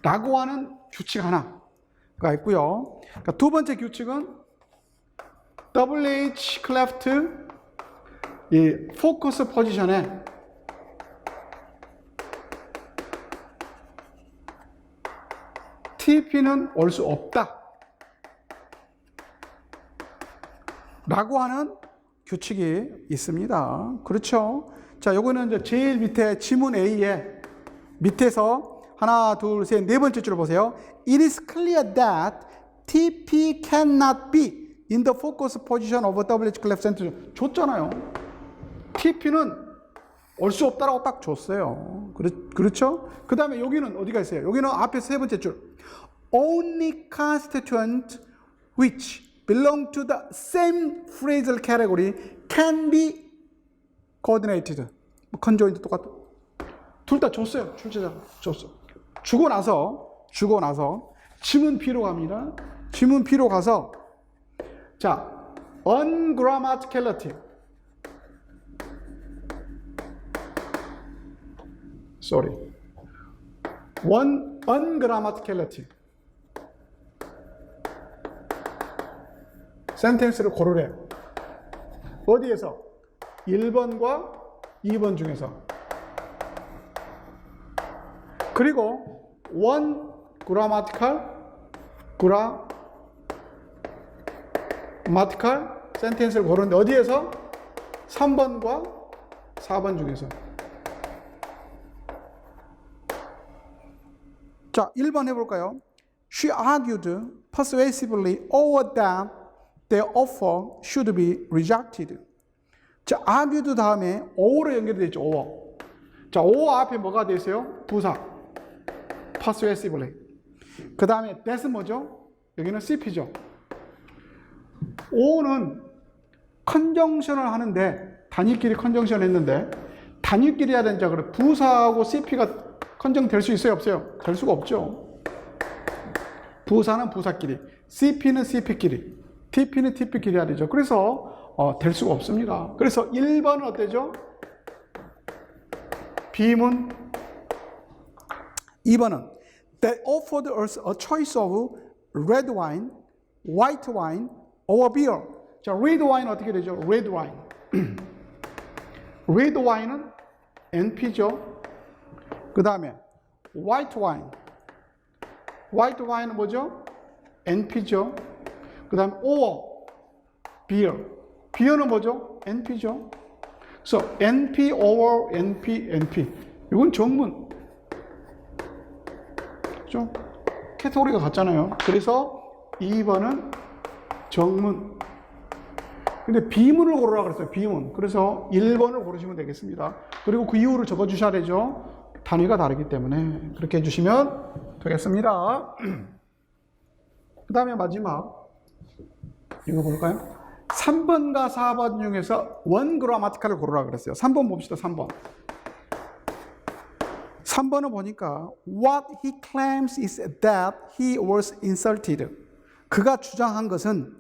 라고 하는 규칙 하나가 있고요. 그러니까 두 번째 규칙은 WH 클래프트 이 포커스 포지션에 TP는 올 수 없다. 라고 하는 규칙이 있습니다. 그렇죠? 자, 요거는 이제 제일 밑에 지문 A에 밑에서 하나, 둘, 셋, 네 번째 줄을 보세요. It is clear that TP cannot be in the focus position of a WH cleft center. 줬잖아요. TP는 올 수 없다라고 딱 줬어요. 그렇죠? 그 다음에 여기는 어디가 있어요? 여기는 앞에 세 번째 줄. Only constituent which belong to the same phrasal category can be coordinated. conjoined 똑같아. 둘 다 줬어요. 출제자 줬어. 주고 나서 지문 B로 갑니다. 지문 B로 가서 자, ungrammaticality. ungrammaticality. 센텐스를 고르래. 어디에서? 1번과 2번 중에서. 그리고 one grammatical 센텐스를 고르는데 어디에서? 3번과 4번 중에서. 자, 1번 해볼까요? She argued persuasively over that their offer should be rejected. 자, argued 다음에 over로 연결되어 있죠. over. 자, over 앞에 뭐가 되어 있어요? 부사. persuasively. 그 다음에 that은 뭐죠? 여기는 CP죠. over는 컨정션을 하는데 단위끼리 컨정션 했는데 단위끼리 해야 되는 자 그래 부사하고 CP가 컨정 될 수 있어요? 없어요? 될 수가 없죠. 부사는 부사끼리, CP는 CP끼리, TP는 TP끼리 해야 되죠. 그래서 될 수가 없습니다. 그래서 1번은 어때죠? B문. 2번은 They offered us a choice of red wine, white wine, or beer. 자, red wine 어떻게 되죠? red wine. red wine은 NP죠. 그 다음에 white wine. white wine은 뭐죠? NP죠. 그 다음에 or beer. beer는 뭐죠? NP죠. 그래서 NP, or, NP, NP. 이건 정문. 그죠? 캐테고리가 같잖아요. 그래서 2번은 정문. 근데 B문을 고르라 그랬어요. B문. 그래서 1번을 고르시면 되겠습니다. 그리고 그 이유를 적어 주셔야 되죠. 단위가 다르기 때문에 그렇게 해주시면 되겠습니다. 그 다음에 마지막 이거 볼까요? 3번과 4번 중에서 원 그라마티카를 고르라 그랬어요. 3번 봅시다. 3번. 3번을 보니까 What he claims is that he was insulted. 그가 주장한 것은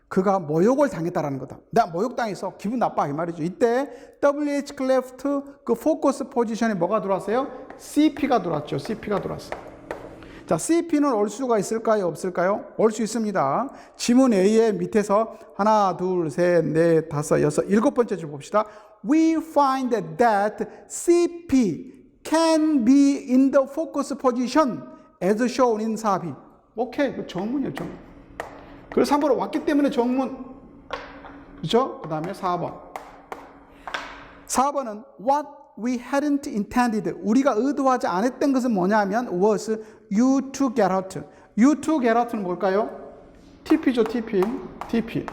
그가 모욕을 당했다라는 거다. 내가 모욕당해서 기분 나빠 이 말이죠. 이때 WH 클래프트 그 포커스 포지션에 뭐가 들어왔어요? CP가 들어왔죠. CP가 들어왔어. 자, CP는 올 수가 있을까요? 없을까요? 올 수 있습니다. 지문 A의 밑에서 하나, 둘, 셋, 넷, 다섯, 여섯, 일곱 번째 줄 봅시다. We find that CP can be in the focus position as shown in 4B. 오케이, 그 정문이에요, 정문. 그래서 3번으로 왔기 때문에 정문. 그죠? 그 다음에 4번. 4번은 what we hadn't intended. 우리가 의도하지 않았던 것은 뭐냐면 was you to get out. you to get out는 뭘까요? TP죠, TP. TP.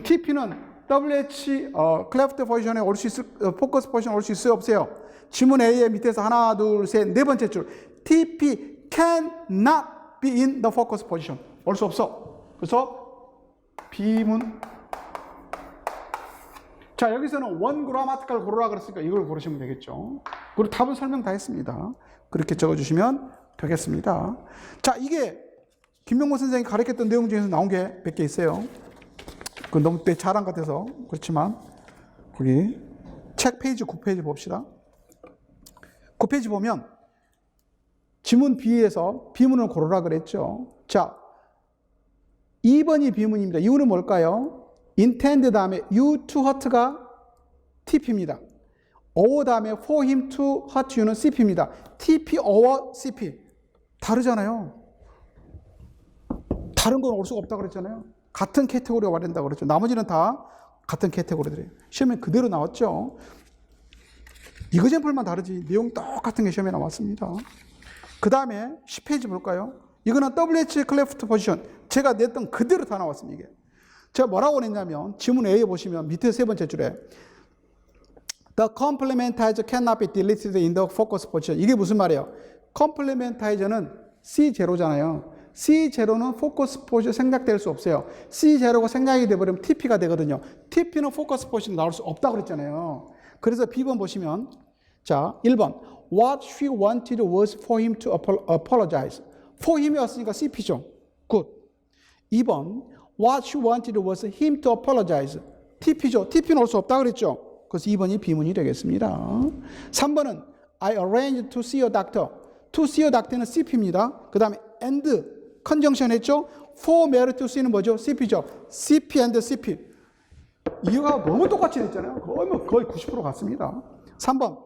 TP는 WH 클래프트 포지션에 올 수 있을, 포커스 포지션에 올 수 있어요, 없어요? 지문 A의 밑에서 하나, 둘, 셋, 네 번째 줄. TP cannot be in the focus position. 올 수 없어. 그래서 B문. 자, 여기서는 원 그라마티컬 고르라 그랬으니까 이걸 고르시면 되겠죠. 그리고 답은 설명 다 했습니다. 그렇게 적어주시면 되겠습니다. 자, 이게 김명모 선생이 가르쳤던 내용 중에서 나온 게 몇 개 있어요. 그 너무 내 자랑 같아서 그렇지만 거기 책 페이지 9페이지 봅시다. 그 페이지 보면 지문 B에서 비문을 고르라 그랬죠. 자, 2번이 비문입니다. 이유는 뭘까요? intend 다음에 you to hurt가 TP입니다. or 다음에 for him to hurt you는 CP입니다. TP, or CP. 다르잖아요. 다른 건 올 수가 없다고 그랬잖아요. 같은 캐테고리가 와야 된다고 그랬죠. 나머지는 다 같은 캐테고리들이에요. 시험에 그대로 나왔죠. 이거젠플만 다르지 내용 똑같은 게 시험에 나왔습니다. 그 다음에 10페이지 볼까요? 이거는 WH 클래프트 포지션. 제가 냈던 그대로 다 나왔습니다. 이게. 제가 뭐라고 냈냐면 지문 A에 보시면 밑에 세 번째 줄에 The complementizer cannot be deleted in the focus position. 이게 무슨 말이에요? complementizer는 C0잖아요. C0는 포커스 포지션 생략될 수 없어요. C0가 생략이 돼버리면 TP가 되거든요. TP는 포커스 포지션 나올 수 없다고 그랬잖아요. 그래서 B번 보시면 자 1번 What she wanted was for him to apologize. For him이었으니까 CP죠. Good. 2번 What she wanted was him to apologize. TP죠. TP는 올 수 없다고 그랬죠. 그래서 2번이 B문이 되겠습니다. 3번은 I arranged to see a doctor. To see a doctor는 CP입니다. 그 다음에 and 컨정션 했죠? For Mary to see는 뭐죠? CP죠. CP and CP. 이유가 너무 똑같이 됐잖아요. 거의 90% 같습니다. 3번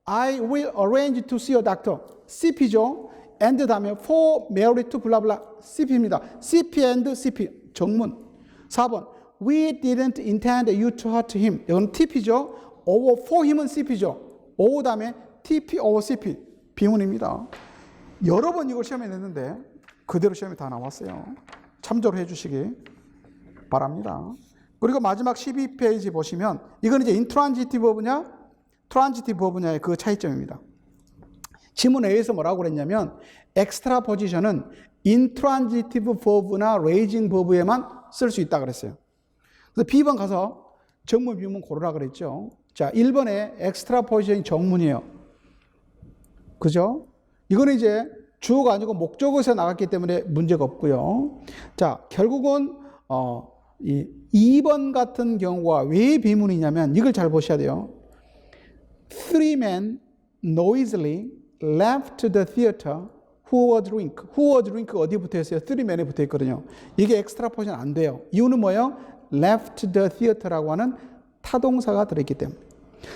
I will arrange to see a doctor. CP죠. and 다음에 for Mary to 블라블라 CP입니다. CP and CP. 정문. 4번 We didn't intend you to hurt him. 이건 TP죠. over for him은 CP죠. O 다음에 TP over CP. 비문입니다. 여러 번 이걸 시험에 냈는데 그대로 시험에 다 나왔어요. 참조를 해주시기 바랍니다. 그리고 마지막 12페이지 보시면 이건 이제 intransitive verb transitive verb냐의 그 차이점입니다. 지문 A에서 뭐라고 그랬냐면 extra position은 intransitive verb나 raising verb에만 쓸 수 있다 그랬어요. 그래서 B번 가서 정문, 비문 고르라 그랬죠. 자, 1번에 extra position이 정문이에요. 그죠? 이거는 이제 주어가 아니고 목적어에서 나갔기 때문에 문제가 없고요. 자, 결국은 이 2번 같은 경우가 왜 비문이냐면 이걸 잘 보셔야 돼요. Three men noisily left the theater who were drink. who were drink 어디에 붙어 있어요? Three men에 붙어 있거든요. 이게 엑스트라 포지션 안 돼요. 이유는 뭐예요? left the theater라고 하는 타동사가 들어있기 때문에.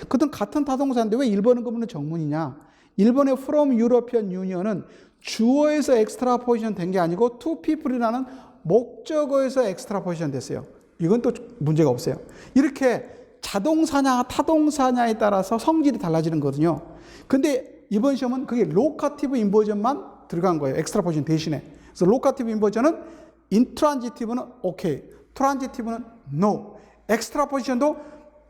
그것은 같은 타동사인데 왜 1번은 그러면 정문이냐? 1번의 from European Union은 주어에서 엑스트라 포지션 된 게 아니고 to people이라는 목적어에서 엑스트라 포지션 됐어요. 이건 또 문제가 없어요. 이렇게 자동사냐 타동사냐에 따라서 성질이 달라지는 거거든요. 근데 이번 시험은 그게 로카티브 인버전만 들어간 거예요. 엑스트라 포지션 대신에. 그래서 로카티브 인버전은 인트란지티브는 오케이, 트란지티브는 no. 엑스트라 포지션도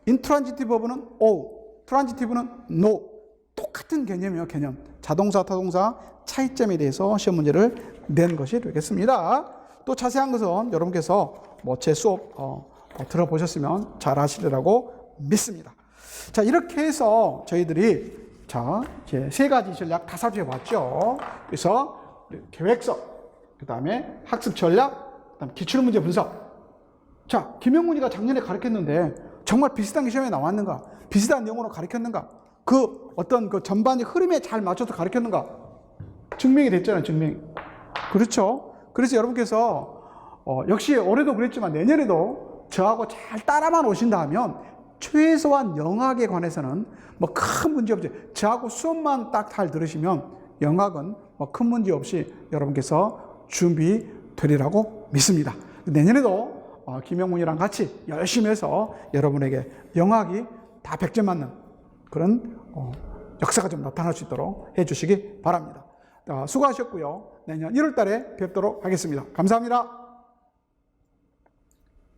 인트란지티브 버브는 o, 트란지티브는 no. 똑같은 개념이에요. 개념. 자동사, 타동사 차이점에 대해서 시험 문제를 낸 것이 되겠습니다. 또 자세한 것은 여러분께서 제 수업 들어보셨으면 잘 아시리라고 믿습니다. 자, 이렇게 해서 저희들이 이제 세 가지 전략 다 살펴봤죠. 그래서 계획서, 그 다음에 학습 전략, 그 다음에 기출문제 분석. 자, 김영문이가 작년에 가르쳤는데 정말 비슷한 게 시험에 나왔는가? 비슷한 내용으로 가르쳤는가? 그 어떤 그 전반의 흐름에 잘 맞춰서 가르쳤는가? 증명이 됐잖아요, 증명이. 그렇죠? 그래서 여러분께서 역시 올해도 그랬지만 내년에도 저하고 잘 따라만 오신다 하면 최소한 영학에 관해서는 큰 문제 없이 저하고 수업만 딱 잘 들으시면 영학은 큰 문제 없이 여러분께서 준비되리라고 믿습니다. 내년에도 김영문이랑 같이 열심히 해서 여러분에게 영학이 다 100점 맞는 그런 역사가 좀 나타날 수 있도록 해주시기 바랍니다. 수고하셨고요. 내년 1월 달에 뵙도록 하겠습니다. 감사합니다.